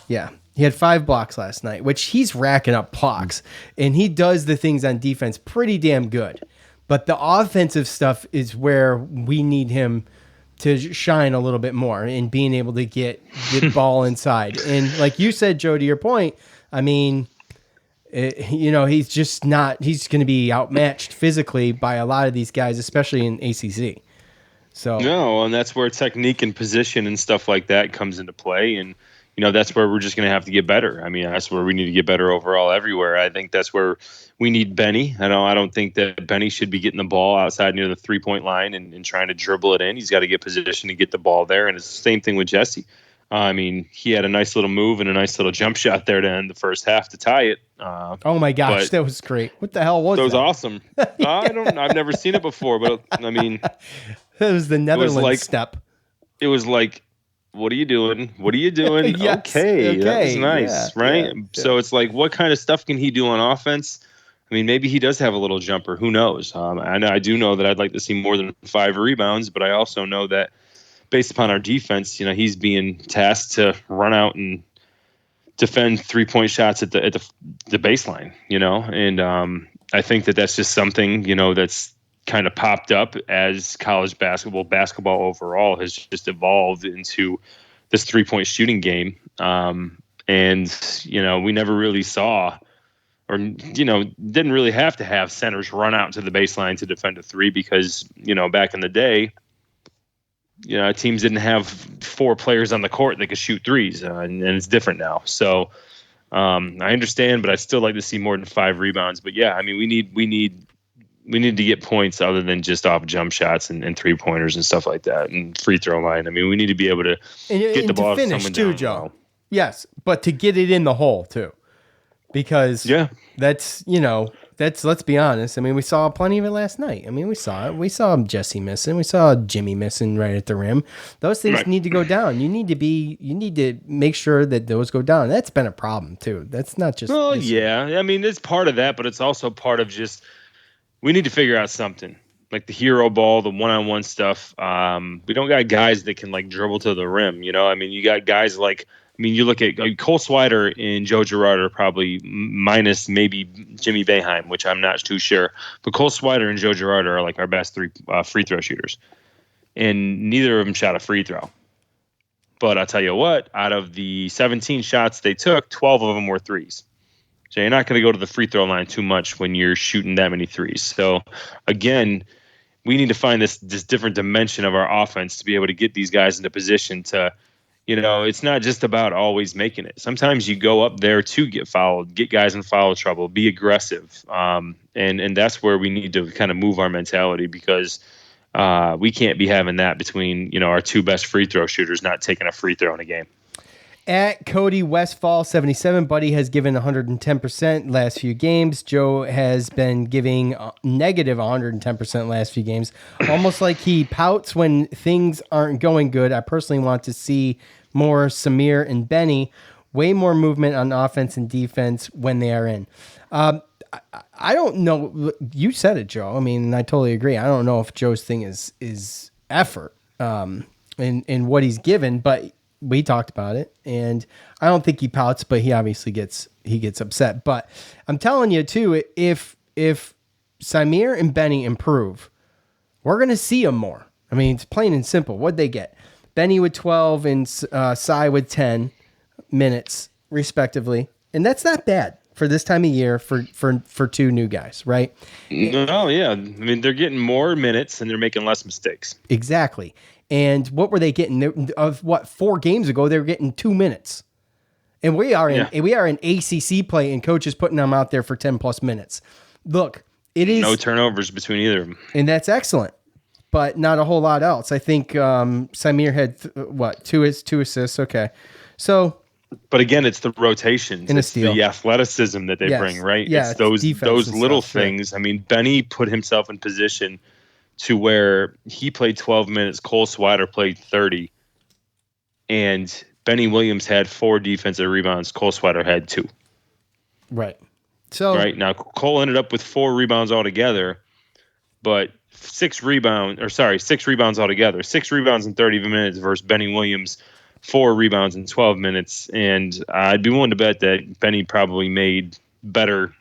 Yeah. He had 5 blocks last night, which he's racking up blocks, and he does the things on defense pretty damn good. But the offensive stuff is where we need him to shine a little bit more in being able to get the ball inside. And like you said, Joe, to your point, I mean, he's just not, he's going to be outmatched physically by a lot of these guys, especially in ACC. So no, and that's where technique and position and stuff like that comes into play. And, that's where we're just going to have to get better. I mean, that's where we need to get better overall everywhere. I think that's where we need Benny. I don't think that Benny should be getting the ball outside near the 3-point line and trying to dribble it in. He's got to get position to get the ball there. And it's the same thing with Jesse. I mean, he had a nice little move and a nice little jump shot there to end the first half to tie it. Oh my gosh, that was great! What the hell was that? That was awesome. I've never seen it before, but I mean, it was the Netherlands step. It was like, what are you doing? What are you doing? Yes, okay, that was nice, right? Yeah. So it's like, what kind of stuff can he do on offense? I mean, maybe he does have a little jumper. Who knows? I do know that I'd like to see more than 5 rebounds, but I also know that based upon our defense, he's being tasked to run out and defend 3-point shots at the baseline, and I think that that's just something, that's kind of popped up as college basketball overall has just evolved into this 3-point shooting game. And, we never really saw or, didn't really have to have centers run out to the baseline to defend a 3 because, back in the day, teams didn't have 4 players on the court that could shoot 3s, and it's different now. So I understand, but I'd still like to see more than 5 rebounds. But yeah, I mean, we need to get points other than just off jump shots and 3-pointers and stuff like that and free throw line. I mean, we need to be able to get the ball to finish too, Joe. Low. Yes, but to get it in the hole too, because that's let's be honest. I mean, we saw plenty of it last night. I mean, we saw it. We saw Jesse missing. We saw Jimmy missing right at the rim. Those things need to go down. You need to make sure that those go down. That's been a problem too. That's not just. Well, yeah. I mean, it's part of that, but it's also part of just we need to figure out something like the hero ball, the one-on-one stuff. We don't got guys that can like dribble to the rim. I mean, you got guys like. I mean, you look at Cole Swider and Joe Girard are probably minus maybe Jimmy Boeheim, which I'm not too sure. But Cole Swider and Joe Girard are like our best 3 free throw shooters. And neither of them shot a free throw. But I'll tell you what, out of the 17 shots they took, 12 of them were 3s. So you're not going to go to the free throw line too much when you're shooting that many 3s. So, again, we need to find this different dimension of our offense to be able to get these guys into position to – it's not just about always making it. Sometimes you go up there to get fouled, get guys in foul trouble, be aggressive. And that's where we need to kind of move our mentality because we can't be having that between, our 2 best free throw shooters not taking a free throw in a game. At Cody Westfall 77, Buddy has given 110% last few games. Joe has been giving negative 110% last few games. Almost like he pouts when things aren't going good. I personally want to see more Samir and Benny, way more movement on offense and defense when they are in. I don't know. You said it, Joe. I mean, I totally agree. I don't know if Joe's thing is effort in what he's given, but we talked about it, and I don't think he pouts, but he obviously gets upset. But I'm telling you too, if Samir and Benny improve, we're gonna see them more. I mean, it's plain and simple. What'd they get? Benny with 12 and Cy with 10 minutes respectively, and that's not bad for this time of year for 2 new guys, right? No, yeah. I mean, they're getting more minutes and they're making less mistakes. Exactly. And what were they getting? Of what 4 games ago, they were getting 2 minutes. And we are in ACC play, and coaches putting them out there for 10 plus minutes. Look, it is no turnovers between either of them, and that's excellent. But not a whole lot else. I think Samir had 2 assists. Okay, so. But again, it's the rotations, it's the athleticism that they bring, right? Yeah, it's those little things. Right. I mean, Benny put himself in position to where he played 12 minutes, Cole Swider played 30, and Benny Williams had 4 defensive rebounds, Cole Swider had 2. Right. So right now, Cole ended up with 4 rebounds altogether, but 6 rebounds altogether, 6 rebounds in 30 minutes versus Benny Williams, 4 rebounds in 12 minutes. And I'd be willing to bet that Benny probably made better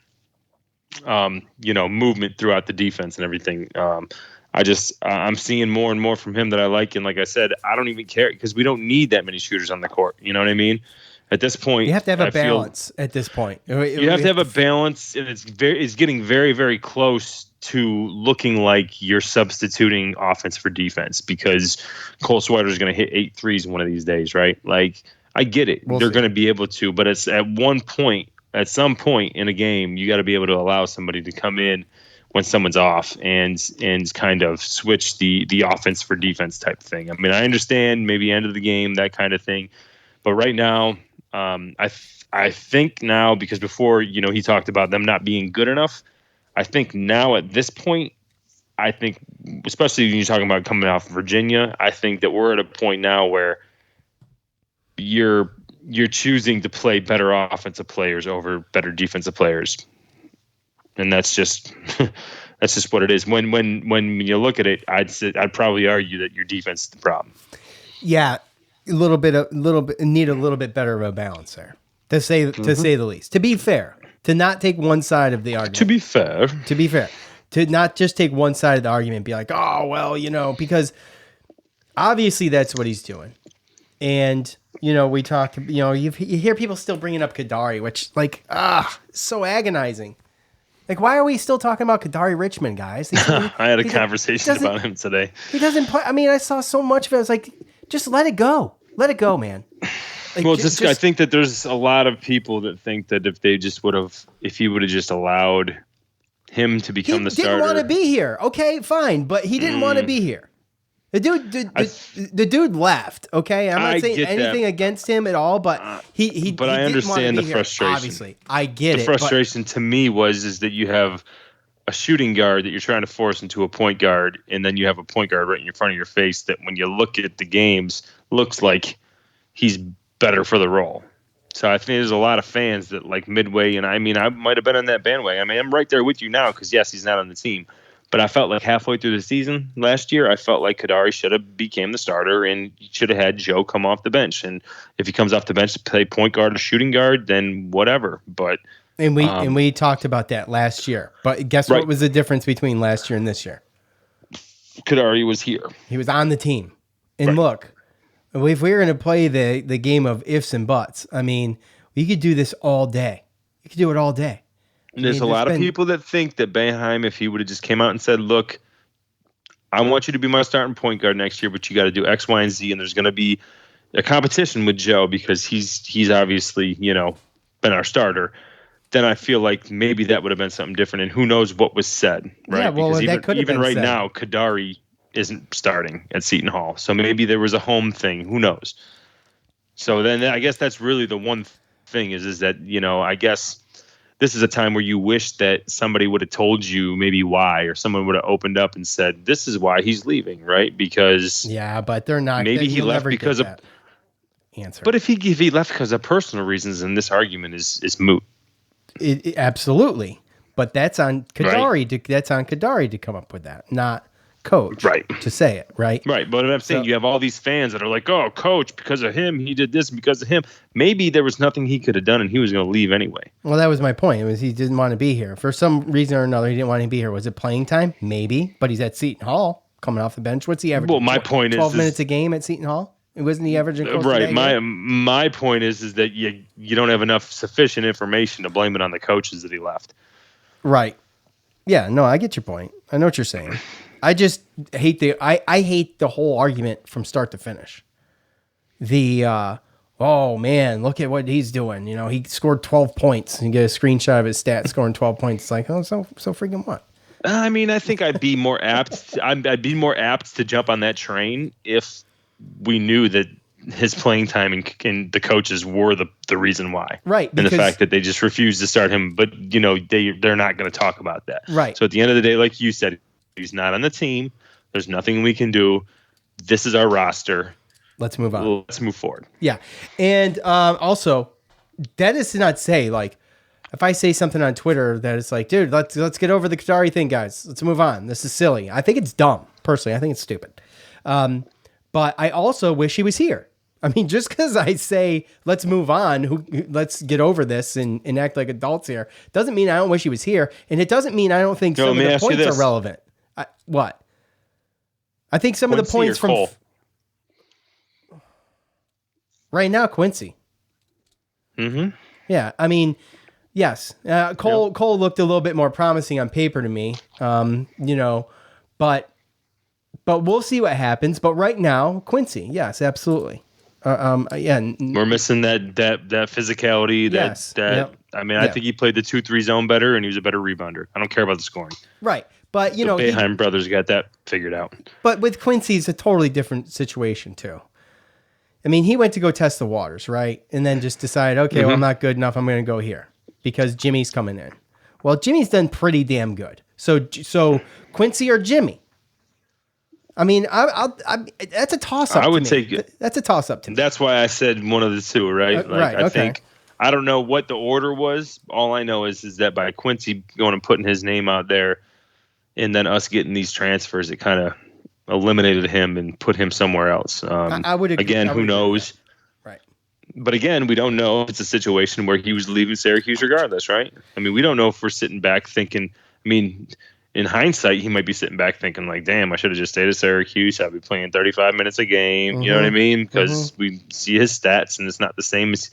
movement throughout the defense and everything. I'm seeing more and more from him that I like. And like I said, I don't even care because we don't need that many shooters on the court. You know what I mean? At this point, you have to have a balance at this point. You have to have a balance, and it's getting very, very close to looking like you're substituting offense for defense because Cole Sweater is going to hit 8 threes one of these days, right? Like, I get it. They're going to be able to, but it's at some point in a game, you got to be able to allow somebody to come in when someone's off and kind of switch the offense for defense type thing. I mean, I understand maybe end of the game, that kind of thing. But right now, I think now, because before, he talked about them not being good enough. I think now at this point, especially when you're talking about coming off Virginia, I think that we're at a point now where you're choosing to play better offensive players over better defensive players. And that's just what it is. When you look at it, I'd probably argue that your defense is the problem. Yeah, need a little bit better of a balance there, to say the least. To be fair, to not take one side of the argument. To be fair, to not just take one side of the argument and be like, oh well, because obviously that's what he's doing. And we talked. You hear people still bringing up Kadari, which so agonizing. Like, why are we still talking about Kadari Richmond, guys? I had a conversation about him today. He doesn't play. I mean, I saw so much of it. I was like, just let it go. Let it go, man. Like, I think that there's a lot of people that think that if he would have just allowed him to become the starter. He didn't want to be here. Okay, fine. But he didn't want to be here. The dude left. Okay, I'm not saying anything against him at all, but he. But I understand the frustration. Obviously, I get it. The frustration to me is that you have a shooting guard that you're trying to force into a point guard, and then you have a point guard right in front of your face that, when you look at the games, looks like he's better for the role. So I think there's a lot of fans that like Midway, and I mean, I might have been on that bandwagon. I mean, I'm right there with you now because yes, he's not on the team. But I felt like halfway through the season last year, I felt like Kadari should have became the starter and should have had Joe come off the bench. And if he comes off the bench to play point guard or shooting guard, then whatever. But we talked about that last year. But guess what was the difference between last year and this year? Kadari was here. He was on the team. And look, if we were going to play the game of ifs and buts, I mean, we could do this all day. You could do it all day. There's a lot of people that think that Boeheim, if he would have just came out and said, look, I want you to be my starting point guard next year, but you got to do X, Y, and Z, and there's going to be a competition with Joe because he's obviously, been our starter, then I feel like maybe that would have been something different, and who knows what was said, right? Yeah, well, because even right said. now, Kadari isn't starting at Seton Hall, so maybe there was a home thing. Who knows? So then I guess that's really the one thing is that, I guess – this is a time where you wish that somebody would have told you maybe why, or someone would have opened up and said, this is why he's leaving, right? Because but they're not. Maybe he left because of answer. But if he left because of personal reasons, then this argument is moot. Absolutely. But that's on Kadari. Right. That's on Kadari to come up with that, not Coach. Right. To say it, right? Right. But I'm saying you have all these fans that are like, oh, Coach, because of him, he did this, and because of him. Maybe there was nothing he could have done, and he was going to leave anyway. Well, that was my point. It was he didn't want to be here. For some reason or another, he didn't want to be here. Was it playing time? Maybe. But he's at Seton Hall, coming off the bench. What's he averaging? Well, my point 12 minutes a game at Seton Hall? Wasn't he averaging close to that my point is that you don't have enough sufficient information to blame it on the coaches that he left. Right. Yeah, no, I get your point. I know what you're saying. I just hate I hate the whole argument from start to finish. Oh man, look at what he's doing. He scored 12 points. You get a screenshot of his stats scoring 12 points. It's like, oh, so freaking what? I mean, I think I'd be more apt. I'd be more apt to jump on that train if we knew that his playing time and the coaches were the reason why. Right. And the fact that they just refused to start him, but they're not going to talk about that. Right. So at the end of the day, like you said, he's not on the team. There's nothing we can do. This is our roster. Let's move on. Let's move forward. Yeah. And also, that is to not say, like, if I say something on Twitter that it's like, dude, let's get over the Kadari thing, guys. Let's move on. This is silly. I think it's dumb. Personally, I think it's stupid. But I also wish he was here. I mean, just because I say, let's move on, let's get over this and act like adults here, doesn't mean I don't wish he was here. And it doesn't mean I don't think some of the points are relevant. What? I think some of the points from... Cole? Right now, Quincy. Mm-hmm. Yeah, I mean, yes. Cole looked a little bit more promising on paper to me, but we'll see what happens. But right now, Quincy, yes, absolutely. We're missing that physicality. Yes. I think he played the 2-3 zone better, and he was a better rebounder. I don't care about the scoring. Right, but the Boeheim brothers got that figured out. But with Quincy, it's a totally different situation too. I mean, he went to go test the waters, right, and then just decided, okay, well, I'm not good enough. I'm going to go here because Jimmy's coming in. Well, Jimmy's done pretty damn good. So Quincy or Jimmy. I mean, that's a toss-up. I would take that's a toss-up to me. That's why I said one of the two, right? I think I don't know what the order was. All I know is that by Quincy going and putting his name out there, and then us getting these transfers, it kind of eliminated him and put him somewhere else. I would agree. Again, who knows? Right. But again, we don't know if it's a situation where he was leaving Syracuse regardless, right? I mean, we don't know if we're sitting back thinking. I mean, in hindsight, he might be sitting back thinking like, damn, I should have just stayed at Syracuse. I'd be playing 35 minutes a game. Mm-hmm. You know what I mean? Because we see his stats, and it's not the same as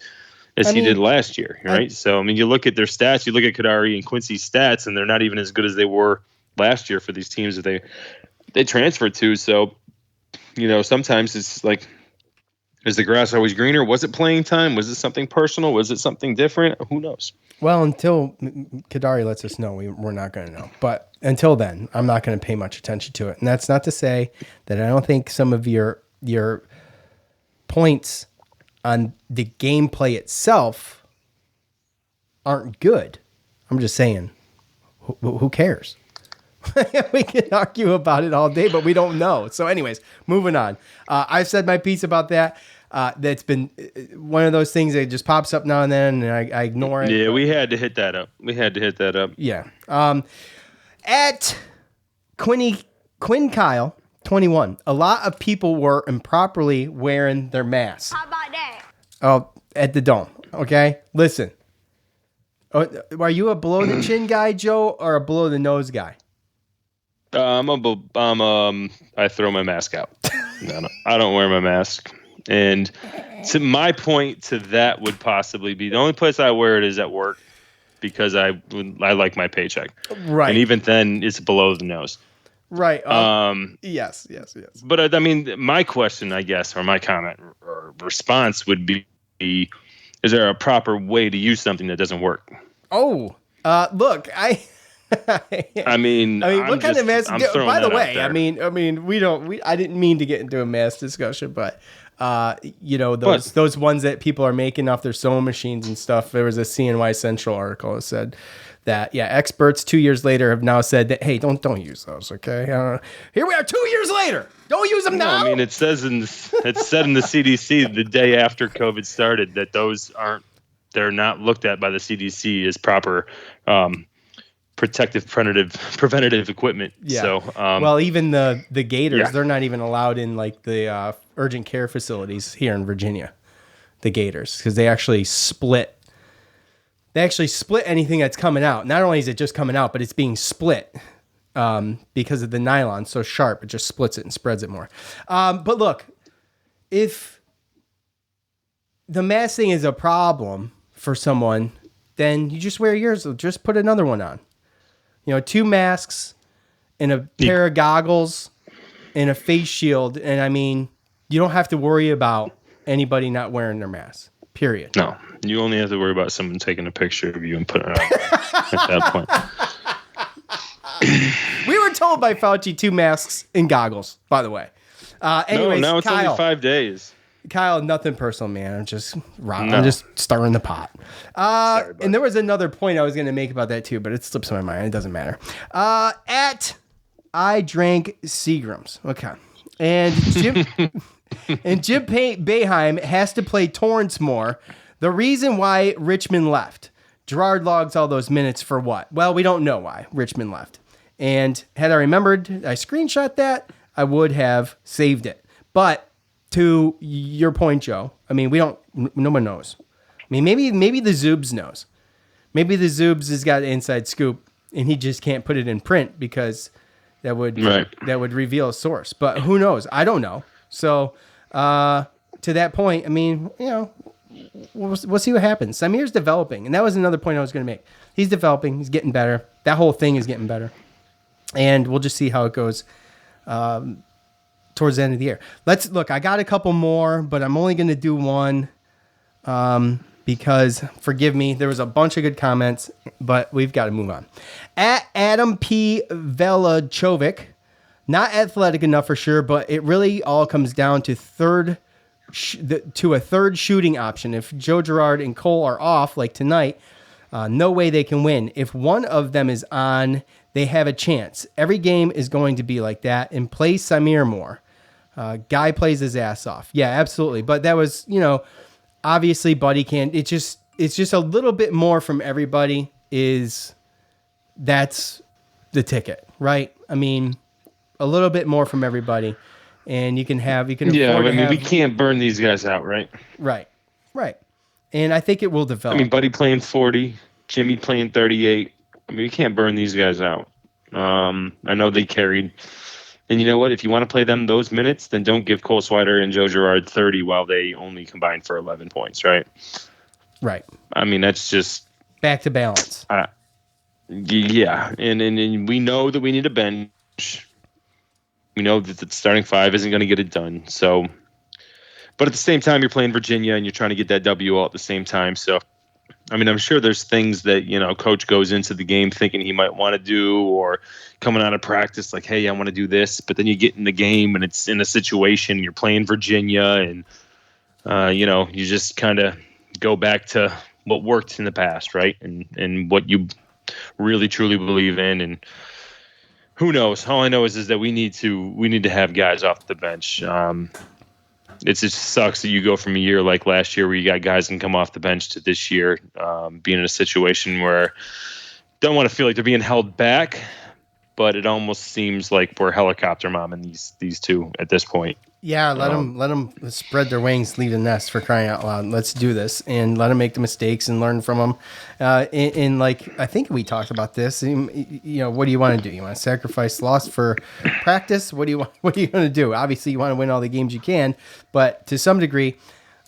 he did last year, right? So, I mean, you look at their stats, you look at Kadari and Quincy's stats, and they're not even as good as they were last year for these teams that they transferred to. So, sometimes it's like, is the grass always greener? Was it playing time? Was it something personal? Was it something different? Who knows? Well, until Kadari lets us know, we're not going to know. But until then, I'm not going to pay much attention to it. And that's not to say that I don't think some of your points on the gameplay itself aren't good. I'm just saying, who cares? We can argue about it all day, but we don't know. So anyways, moving on. I've said my piece about that. That's been one of those things that just pops up now and then, and I ignore it. Yeah, we had to hit that up. Yeah. At Quinn Kyle, 21, a lot of people were improperly wearing their masks. How about that? Oh, at the Dome. Okay, listen. Are you a below the chin guy, Joe, or a below the nose guy? I throw my mask out. No, I don't wear my mask. And to my point to that would possibly be the only place I wear it is at work because I like my paycheck. Right. And even then it's below the nose. Right. Yes. But I mean, my question, I guess, or my comment or response would be, is there a proper way to use something that doesn't work? Oh, look, I mean, what kind of mask? By the way, I mean, I didn't mean to get into a mask discussion, but those ones that people are making off their sewing machines and stuff. There was a CNY Central article that said that experts 2 years later have now said that, hey, don't use those. Okay, here we are 2 years later. Don't use them now. I mean, it's said in the CDC the day after COVID started that they're not looked at by the CDC as proper preventative equipment. Yeah. So, well, even the Gators, they're not even allowed in like the urgent care facilities here in Virginia. The Gators, because they actually split anything that's coming out. Not only is it just coming out, but it's being split because of the nylon so sharp. It just splits it and spreads it more. But look, if the mask thing is a problem for someone, then you just wear yours. Just put another one on. 2 masks and a pair of goggles and a face shield. And I mean, you don't have to worry about anybody not wearing their mask, period. No, you only have to worry about someone taking a picture of you and putting it on at that point. We were told by Fauci 2 masks and goggles, by the way. Anyways, no, now it's Kyle, only 5 days. Kyle, nothing personal, man. I'm just stirring the pot. Sorry, and there was another point I was going to make about that too, but it slips my mind. It doesn't matter. I drank Seagrams. Okay. And Jim Boeheim has to play Torrance more. The reason why Richmond left. Gerard logs all those minutes for what? Well, we don't know why Richmond left. And had I remembered, I screenshot that, I would have saved it. But to your point, Joe, I mean, no one knows. I mean, maybe the Zoobs knows. Maybe the Zoobs has got an inside scoop, and he just can't put it in print because that would reveal a source. But who knows? I don't know. So to that point, I mean, we'll see what happens. Samir's developing, and that was another point I was going to make. He's developing. He's getting better. That whole thing is getting better, and we'll just see how it goes towards the end of the year. Let's look. I got a couple more, but I'm only going to do one. Because, forgive me, there was a bunch of good comments, but we've got to move on. At Adam P. Velachovic, not athletic enough for sure, but it really all comes down to a third shooting option. If Joe Girard and Cole are off, like tonight, no way they can win. If one of them is on, they have a chance. Every game is going to be like that, and play Samir more. Guy plays his ass off. Yeah, absolutely. But that was, obviously, Buddy can't. It's just a little bit more from everybody. That's the ticket, right? I mean, a little bit more from everybody, and you can. Yeah, we can't burn these guys out, right? Right. And I think it will develop. I mean, Buddy playing 40, Jimmy playing 38. I mean, we can't burn these guys out. I know they carried. And you know what? If you want to play them those minutes, then don't give Cole Swider and Joe Girard 30 while they only combine for 11 points, right? Right. I mean, that's just... back to balance. Yeah. And we know that we need a bench. We know that the starting five isn't going to get it done. So, but at the same time, you're playing Virginia and you're trying to get that W all at the same time. So, I mean, I'm sure there's things that, coach goes into the game thinking he might want to do, or coming out of practice like, hey, I want to do this. But then you get in the game and it's in a situation, you're playing Virginia, and, you just kind of go back to what worked in the past, right? And what you really, truly believe in. And who knows? All I know is that we need to have guys off the bench. It just sucks that you go from a year like last year where you got guys can come off the bench to this year being in a situation where don't want to feel like they're being held back, but it almost seems like we're helicopter momming these two at this point. Yeah, let them spread their wings, leave the nest, for crying out loud. Let's do this and let them make the mistakes and learn from them. And like I think we talked about this. What do you want to do? You want to sacrifice loss for practice? What are you going to do? Obviously, you want to win all the games you can, but to some degree,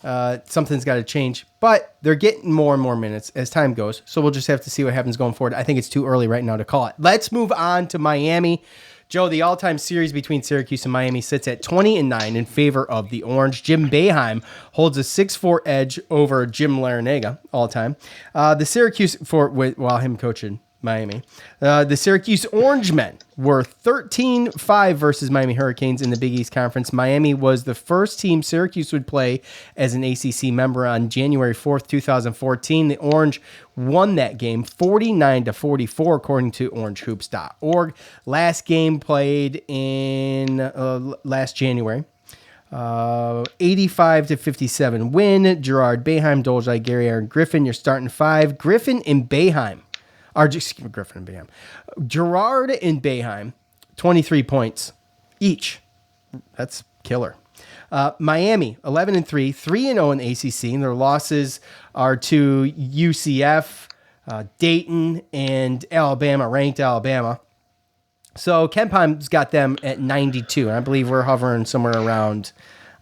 something's got to change. But they're getting more and more minutes as time goes, so we'll just have to see what happens going forward. I think it's too early right now to call it. Let's move on to Miami. Joe, the all-time series between Syracuse and Miami sits at 20-9 in favor of the Orange. Jim Boeheim holds a 6-4 edge over Jim Larinaga all-time. The Syracuse, while him coaching Miami, the Syracuse Orangemen were 13-5 versus Miami Hurricanes in the Big East Conference. Miami was the first team Syracuse would play as an ACC member on January 4th, 2014. The Orange won that game 49-44, according to orangehoops.org. Last game played in last January. 85-57 win. Girard, Boeheim, Dolzaj, Gary, Aaron, Griffin. You're starting five. Griffin and Boeheim. Griffin and Boeheim. Girard and Boeheim, 23 points each. That's killer. Miami, 11-3, 3-0 in the ACC, and their losses are to UCF, Dayton, and Alabama, ranked Alabama. So KenPom's got them at 92, and I believe we're hovering somewhere around,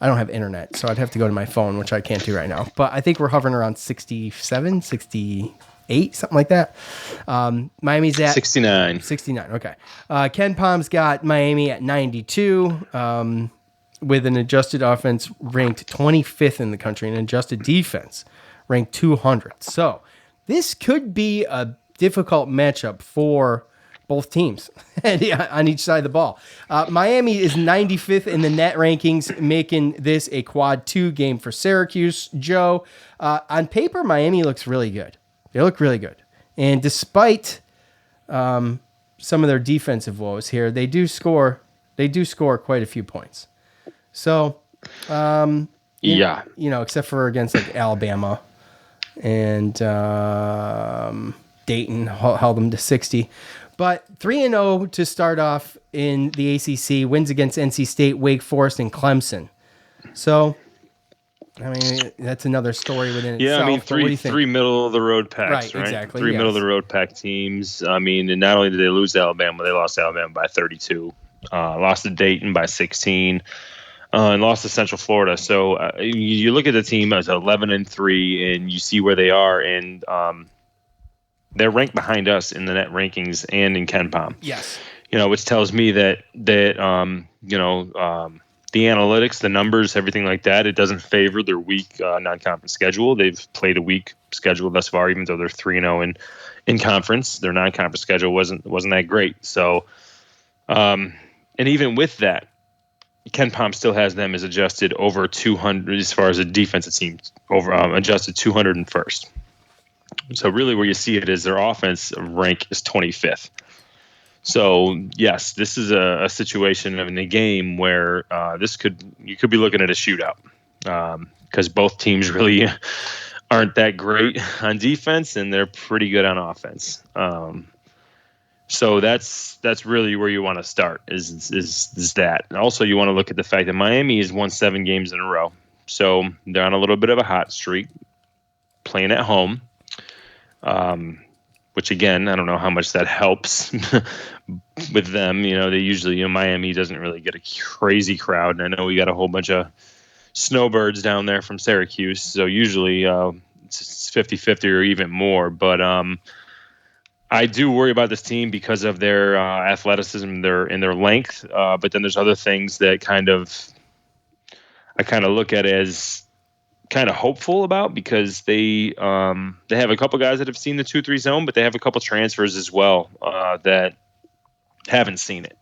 I don't have internet, so I'd have to go to my phone, which I can't do right now, but I think we're hovering around 67, 68, something like that. Miami's at 69. 69, okay. KenPom's got Miami at 92, with an adjusted offense ranked 25th in the country and an adjusted defense ranked 200. So this could be a difficult matchup for both teams on each side of the ball. Miami is 95th in the net rankings, making this a quad 2 game for Syracuse. Joe, on paper, Miami looks really good. They look really good. And despite some of their defensive woes here, they do score quite a few points. So, except for against like Alabama and Dayton held them to 60. But 3-0 to start off in the ACC, wins against NC State, Wake Forest, and Clemson. So, I mean, that's another story within itself. Yeah, I mean, but what do you think? three middle of the road packs, Right, exactly, Three middle of yes. the road pack teams. I mean, and not only did they lose to Alabama, they lost to Alabama by 32, lost to Dayton by 16, and lost to Central Florida. So you look at the team as 11-3, and you see where they are, and they're ranked behind us in the net rankings and in KenPom. Yes. Which tells me that the analytics, the numbers, everything like that, it doesn't favor their weak non-conference schedule. They've played a weak schedule thus far, even though they're 3-0 in conference. Their non-conference schedule wasn't that great. So, and even with that, KenPom still has them as adjusted over 200 as far as a defensive team, over adjusted 201st. So really, where you see it is their offense rank is 25th. So yes, this is a situation in a game where you could be looking at a shootout because both teams really aren't that great on defense and they're pretty good on offense. So that's really where you want to start is that. And also, you want to look at the fact that Miami has won 7 games in a row, so they're on a little bit of a hot streak, playing at home. Which again, I don't know how much that helps with them. They usually, Miami doesn't really get a crazy crowd. And I know we got a whole bunch of snowbirds down there from Syracuse. So usually it's 50-50 or even more. But I do worry about this team because of their athleticism, their length. But then there's other things that I kind of look at as kind of hopeful about because they have a couple guys that have seen the 2-3 zone, but they have a couple transfers as well that haven't seen it.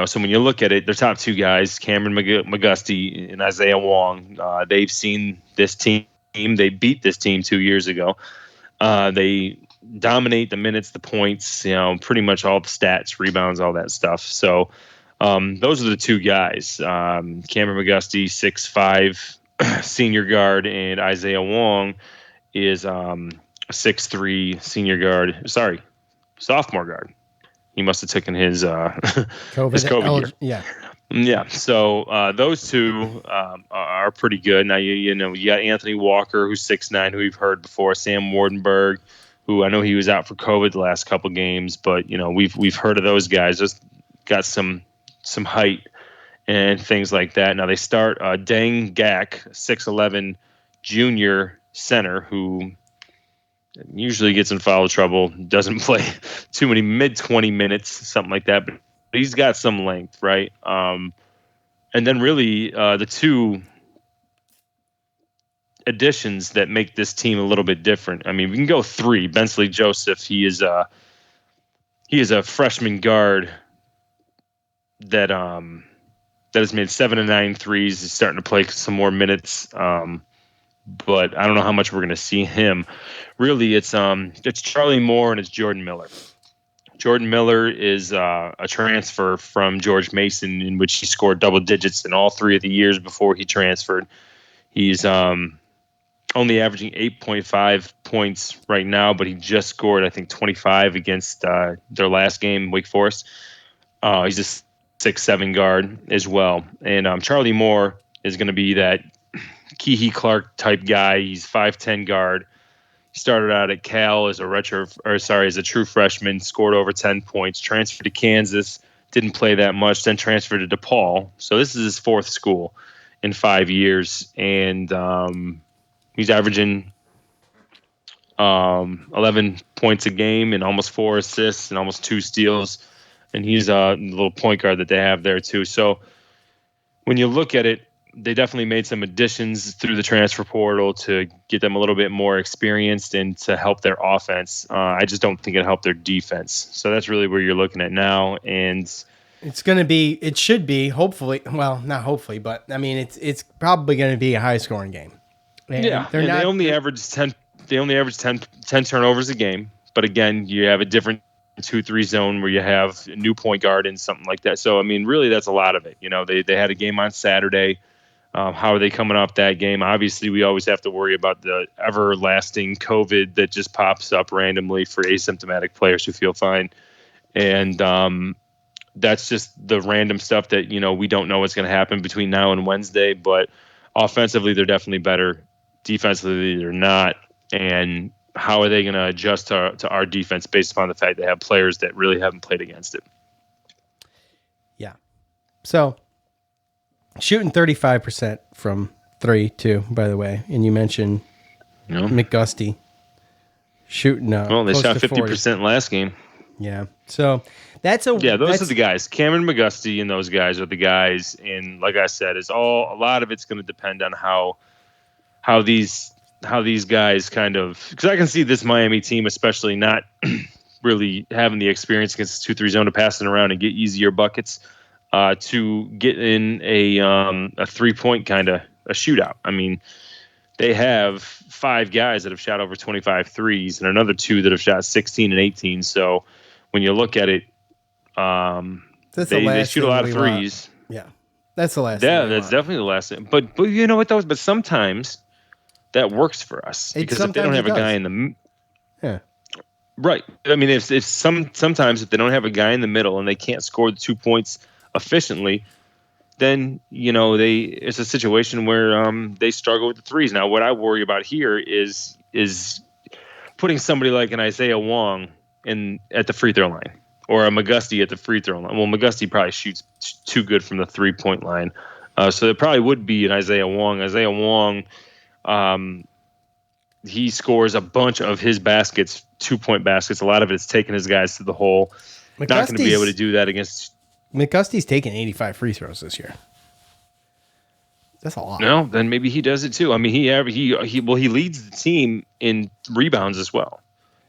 So when you look at it, their top 2 guys, Cameron McGusty and Isaiah Wong, they've seen this team. They beat this team 2 years ago. They dominate the minutes, the points, pretty much all the stats, rebounds, all that stuff. So those are the 2 guys. Cameron McGusty, 6'5", senior guard, and Isaiah Wong is 6'3" senior guard. Sorry, sophomore guard. He must have taken his COVID year. Yeah. So those 2 are pretty good. Now you got Anthony Walker, who's 6'9", who we've heard before. Sam Wardenberg, who I know he was out for COVID the last couple games, but we've heard of those guys. Just got some height and things like that. Now they start Deng Gak, 6'11", junior center, who usually gets in foul trouble, doesn't play too many mid-20 minutes, something like that, but he's got some length, right? And then really the 2 additions that make this team a little bit different. I mean, we can go 3. Bensley Joseph, he is a freshman guard that has made 7 and 9 threes. He's starting to play some more minutes, but I don't know how much we're going to see him. Really, it's Charlie Moore and it's Jordan Miller. Jordan Miller is a transfer from George Mason, in which he scored double digits in all 3 of the years before he transferred. He's only averaging 8.5 points right now, but he just scored, I think, 25 against their last game, Wake Forest. He's a 6'7" guard as well. And Charlie Moore is going to be that Keehee Clark type guy. He's 5'10" guard. He started out at Cal as a true freshman, scored over 10 points, transferred to Kansas, didn't play that much, then transferred to DePaul. So this is his 4th school in 5 years. And he's averaging 11 points a game and almost 4 assists and almost 2 steals. And he's a little point guard that they have there too. So when you look at it, they definitely made some additions through the transfer portal to get them a little bit more experienced and to help their offense. I just don't think it helped their defense. So that's really where you're looking at now. And it should be, hopefully, well, not hopefully, but I mean, it's probably going to be a high scoring game. And they only average 10 turnovers a game. But again, you have a different 2-3 zone where you have a new point guard and something like that. So, I mean, really, that's a lot of it. They had a game on Saturday. How are they coming off that game? Obviously, we always have to worry about the everlasting COVID that just pops up randomly for asymptomatic players who feel fine. And that's just the random stuff that, we don't know what's going to happen between now and Wednesday. But offensively, they're definitely better. Defensively, they're not. And how are they going to adjust to our defense based upon the fact they have players that really haven't played against it? Yeah. So shooting 35% from 3 too, by the way. And you mentioned McGusty shooting. Well, they close shot to 50% last game. Yeah. So those are the guys. Cameron McGusty and those guys are the guys. And like I said, a lot of it's going to depend on how these guys kind of, because I can see this Miami team, especially not really having the experience against the 2-3 zone to pass it around and get easier buckets, to get in a 3-point kind of a shootout. I mean, they have 5 guys that have shot over 25 threes and another 2 that have shot 16 and 18. So when you look at it, they shoot a lot of threes. Yeah, that's the last. Yeah, that's definitely the last thing. But you know what though? But sometimes that works for us because if they don't have a guy in the right. I mean, if sometimes if they don't have a guy in the middle and they can't score the 2 points efficiently, then it's a situation where they struggle with the threes. Now, what I worry about here is putting somebody like an Isaiah Wong at the free throw line or a McGusty at the free throw line. Well, McGusty probably shoots too good from the 3-point line, so there probably would be an Isaiah Wong. Isaiah Wong, he scores a bunch of his baskets, 2-point baskets. A lot of it's taking his guys to the hole. Not going to be able to do that against. McGusty's taken 85 free throws this year. That's a lot. No, then maybe he does it too. I mean, he leads the team in rebounds as well.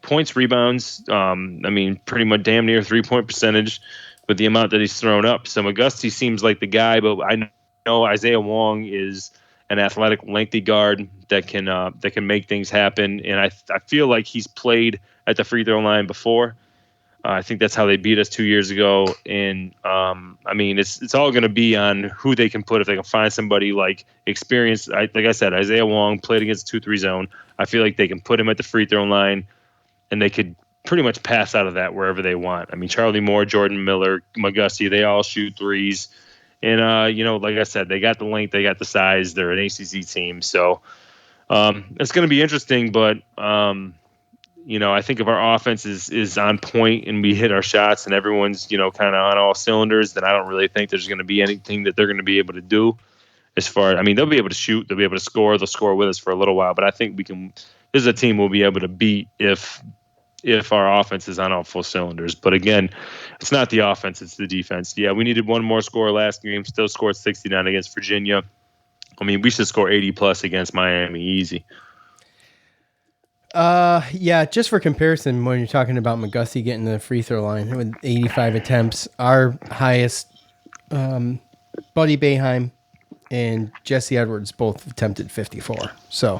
Points, rebounds. I mean, pretty much damn near 3-point percentage with the amount that he's thrown up. So McGusty seems like the guy, but I know Isaiah Wong is an athletic, lengthy guard that can make things happen. And I feel like he's played at the free throw line before. I think that's how they beat us 2 years ago. And I mean, it's all going to be on who they can put. If they can find somebody like experienced, like I said, Isaiah Wong played against 2-3 zone. I feel like they can put him at the free throw line, and they could pretty much pass out of that wherever they want. I mean, Charlie Moore, Jordan Miller, McGusty, they all shoot threes. And, like I said, they got the length, they got the size. They're an ACC team. So it's going to be interesting. But, I think if our offense is on point and we hit our shots and everyone's, kind of on all cylinders, then I don't really think there's going to be anything that they're going to be able to do as far. I mean, they'll be able to shoot. They'll be able to score. They'll score with us for a little while. But I think this is a team we'll be able to beat if our offense is on all full cylinders. But again, it's not the offense, it's the defense. Yeah, we needed one more score last game, still scored 69 against Virginia. I mean, we should score 80+ against Miami, easy. Yeah, just for comparison, when you're talking about McGusty getting the free throw line with 85 attempts, our highest, Buddy Boeheim and Jesse Edwards both attempted 54. So,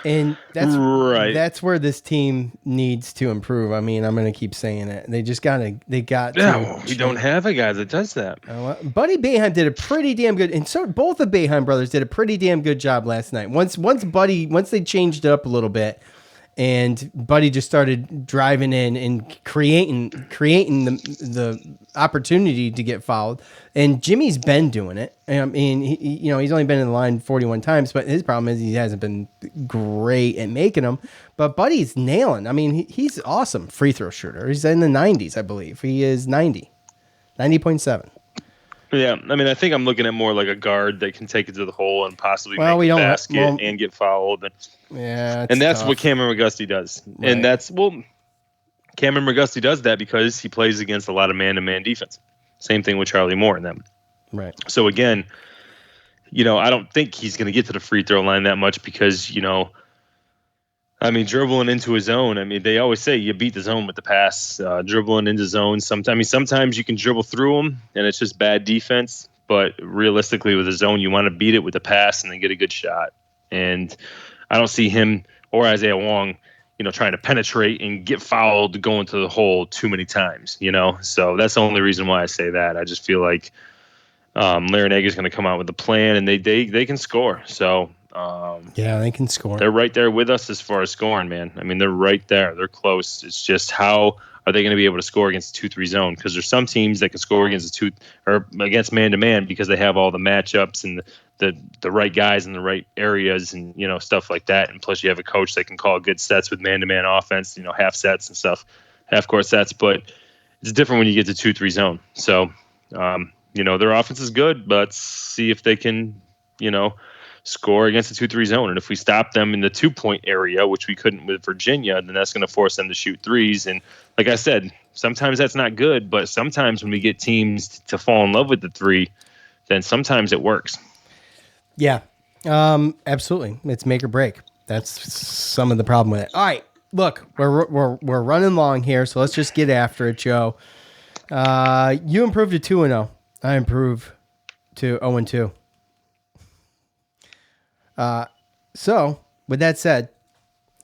and that's where this team needs to improve. I mean, I'm going to keep saying it. We don't have a guy that does that. Buddy Boeheim did a pretty damn good, and so both the Boeheim brothers did a pretty damn good job last night. Once they changed it up a little bit, and Buddy just started driving in and creating the opportunity to get fouled. And Jimmy's been doing it. I mean, he's only been in the line 41 times, but his problem is he hasn't been great at making them. But Buddy's nailing. I mean, he's awesome free throw shooter. He's in the 90s, I believe. He is 90.7. Yeah, I mean, I think I'm looking at more like a guard that can take it to the hole and possibly make a basket and get fouled. And that's tough. What Cameron McGusty does. Right. And Cameron McGusty does that because he plays against a lot of man-to-man defense. Same thing with Charlie Moore and them. Right. So again, I don't think he's going to get to the free throw line that much because, dribbling into his zone. I mean, they always say you beat the zone with the pass. Dribbling into zone. Sometimes you can dribble through them, and it's just bad defense. But realistically, with the zone, you want to beat it with the pass and then get a good shot. And I don't see him or Isaiah Wong, trying to penetrate and get fouled going to the hole too many times. So that's the only reason why I say that. I just feel like Larinaga is going to come out with a plan, and they can score. So. Yeah, they can score. They're right there with us as far as scoring, man. I mean, they're right there. They're close. It's just how are they going to be able to score against a 2-3 zone? Because there's some teams that can score against a 2 or against man-to-man because they have all the matchups and the right guys in the right areas and, stuff like that. And plus you have a coach that can call good sets with man-to-man offense, half sets and stuff, half court sets. But it's different when you get to 2-3 zone. So, their offense is good, but let's see if they can, score against the 2-3 zone. And if we stop them in the 2-point area, which we couldn't with Virginia, then that's going to force them to shoot threes. And like I said, sometimes that's not good, but sometimes when we get teams to fall in love with the three, then sometimes it works. Yeah, absolutely. It's make or break. That's some of the problem with it. All right, look, we're running long here, so let's just get after it, Joe. You improved to 2-0. I improved to 0-2. So with that said,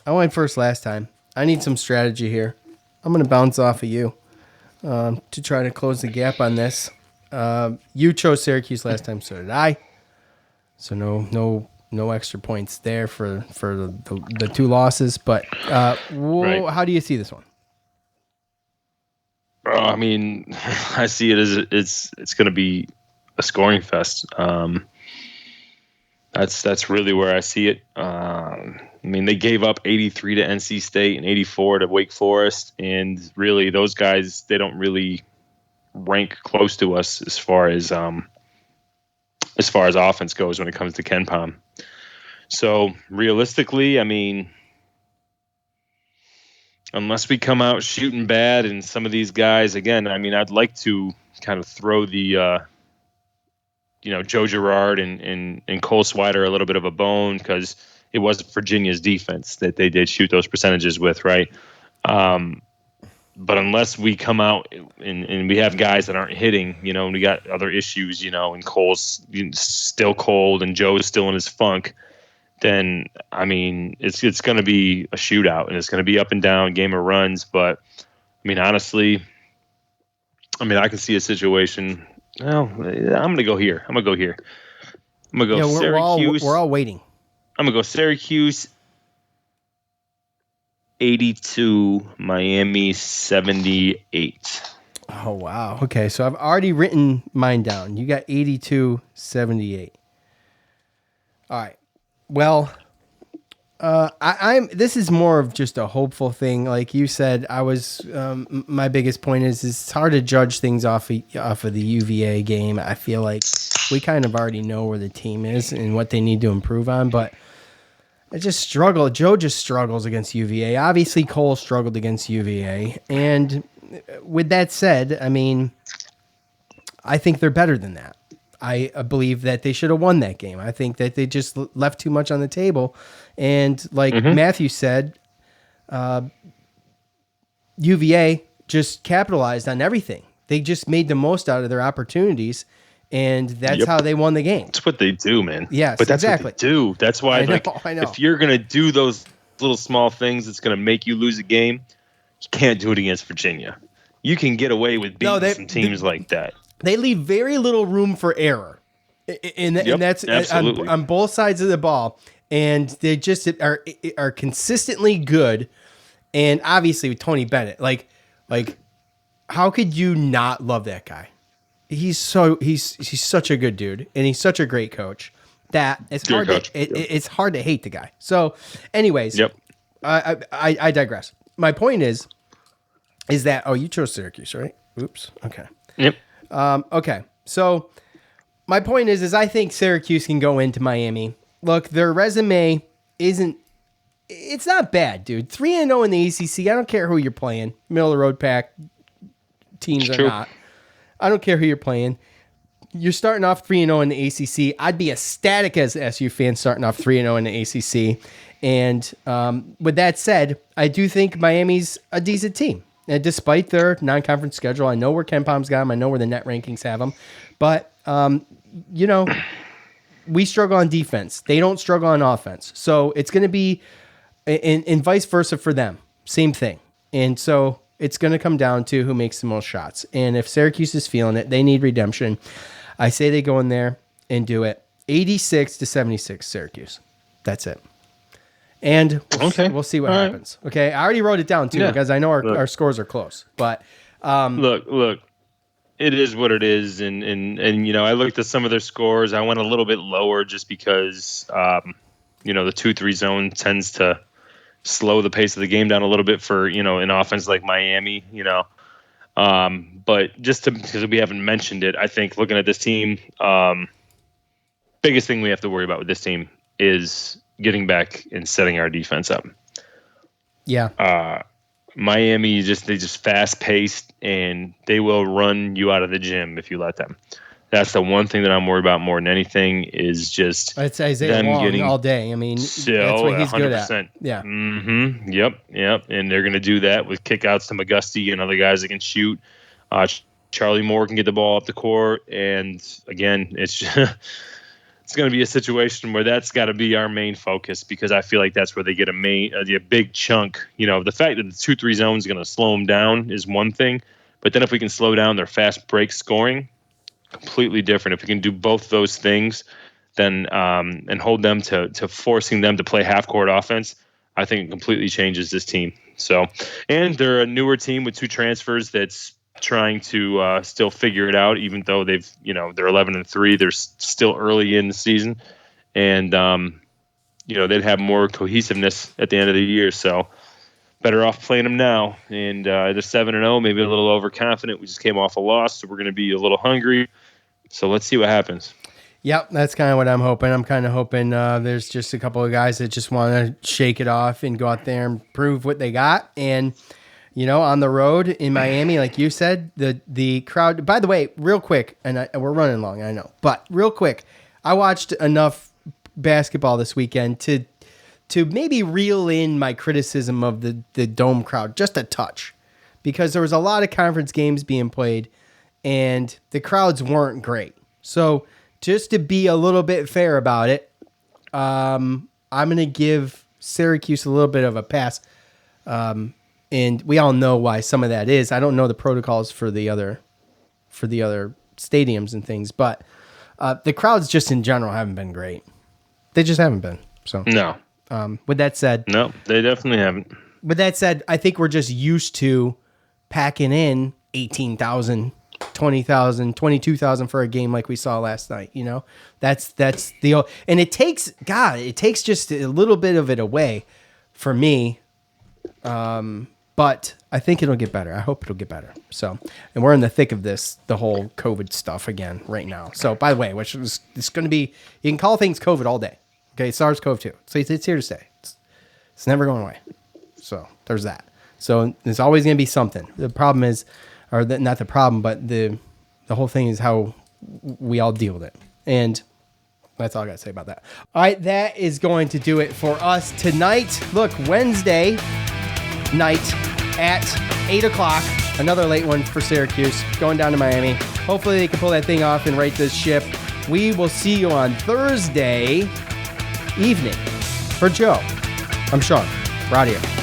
I went first last time. I need some strategy here. I'm going to bounce off of you to try to close the gap on this. You chose Syracuse last time, so did I. So no extra points there for the two losses. But Right. How do you see this one? I mean, I see it as it's going to be a scoring fest. That's really where I see it. I mean, they gave up 83 to NC State and 84 to Wake Forest, and really those guys, they don't really rank close to us as far as offense goes when it comes to KenPom. So realistically, I mean, unless we come out shooting bad and some of these guys, again, I mean, I'd like to kind of throw the Joe Girard and Cole Swider a little bit of a bone because it was Virginia's defense that they did shoot those percentages with, right? But unless we come out and we have guys that aren't hitting, and we got other issues, and Cole's still cold and Joe's still in his funk, then, I mean, it's going to be a shootout and it's going to be up and down, game of runs. But, I mean, honestly, I can see a situation. Well, I'm going to go here. I'm going to go Syracuse. We're all waiting. I'm going to go Syracuse 82, Miami 78. Oh, wow. Okay, so I've already written mine down. You got 82-78. All right. Well, this is more of just a hopeful thing. Like you said, my biggest point is it's hard to judge things off of the UVA game. I feel like we kind of already know where the team is and what they need to improve on, but I just struggle. Joe just struggles against UVA. Obviously, Cole struggled against UVA. And with that said, I mean, I think they're better than that. I believe that they should have won that game. I think that they just left too much on the table. And like Matthew said, UVA just capitalized on everything. They just made the most out of their opportunities, and that's how they won the game. That's what they do, man. Yes, but that's exactly. what they do. That's why, I know. If you're going to do those little small things that's going to make you lose a game, you can't do it against Virginia. You can get away with beating some teams like that. They leave very little room for error, and that's on both sides of the ball. And they just are consistently good. And obviously with Tony Bennett, like how could you not love that guy? He's such a good dude, and he's such a great coach that it's hard. It's hard to hate the guy. So, anyways, I digress. My point is that you chose Syracuse, right? Oops. Okay. Yep. Okay. So my point is I think Syracuse can go into Miami. Look, their resume it's not bad, dude. 3-0 in the ACC. I don't care who you're playing. Middle of the road pack teams or not. I don't care who you're playing. You're starting off 3-0 in the ACC. I'd be ecstatic as an SU fan starting off 3-0 in the ACC. And with that said, I do think Miami's a decent team. And despite their non-conference schedule, I know where KenPom's got them. I know where the net rankings have them. But, we struggle on defense. They don't struggle on offense. So it's going to be, and vice versa for them. Same thing. And so it's going to come down to who makes the most shots. And if Syracuse is feeling it, they need redemption. I say they go in there and do it. 86-76 Syracuse. That's it. And Okay. we'll see what All right. happens. Okay, I already wrote it down too Yeah. because I know Look. our scores are close. But Look, it is what it is, and you know, I looked at some of their scores. I went a little bit lower just because you know, the 2-3 zone tends to slow the pace of the game down a little bit for, you know, an offense like Miami, you know. But just because we haven't mentioned it, I think looking at this team, biggest thing we have to worry about with this team is getting back and setting our defense up. yeah, Miami they just fast paced, and they will run you out of the gym if you let them. That's the one thing that I'm worried about more than anything is just it's Isaiah them Wong getting all day. I mean, so that's what he's 100%. good at. Yeah. Mm-hmm. Yep. And they're going to do that with kickouts to McGusty and other guys that can shoot. Charlie Moore can get the ball up the court, and again, it's it's going to be a situation where that's got to be our main focus because I feel like that's where they get a big chunk. You know, the fact that the 2-3 zone is going to slow them down is one thing, but then if we can slow down their fast break scoring, completely different. If we can do both those things, then and hold them to forcing them to play half court offense, I think it completely changes this team. So, and they're a newer team with 2 transfers that's trying to still figure it out, even though they're 11-3. They're still early in the season, and you know, they'd have more cohesiveness at the end of the year. So, better off playing them now. And they're 7-0, maybe a little overconfident. We just came off a loss, so we're going to be a little hungry. So let's see what happens. Yep, that's kind of what I'm hoping. I'm kind of hoping there's just a couple of guys that just want to shake it off and go out there and prove what they got. And, you know, on the road in Miami, like you said, the crowd. By the way, real quick, and we're running long, I know, but real quick, I watched enough basketball this weekend to maybe reel in my criticism of the Dome crowd just a touch, because there was a lot of conference games being played and the crowds weren't great. So just to be a little bit fair about it, I'm going to give Syracuse a little bit of a pass. And we all know why some of that is. I don't know the protocols for the other stadiums and things, but the crowds just in general haven't been great. They just haven't been. So No. With that said, No, they definitely haven't. With that said, I think we're just used to packing in 18,000, 20,000, 22,000 for a game like we saw last night. You know, that's the, and it takes just a little bit of it away for me. But I think it'll get better. I hope it'll get better. So, and we're in the thick of this, the whole COVID stuff again right now. So, by the way, it's going to be, you can call things COVID all day. Okay, SARS-CoV-2. So it's here to stay. It's never going away. So there's that. So there's always going to be something. The problem is, not the problem, but the whole thing is how we all deal with it. And that's all I got to say about that. All right, that is going to do it for us tonight. Look, Wednesday night at 8 o'clock. Another late one for Syracuse, going down to Miami. Hopefully they can pull that thing off and right this ship. We will see you on Thursday evening. For Joe, I'm Sean. We're out here.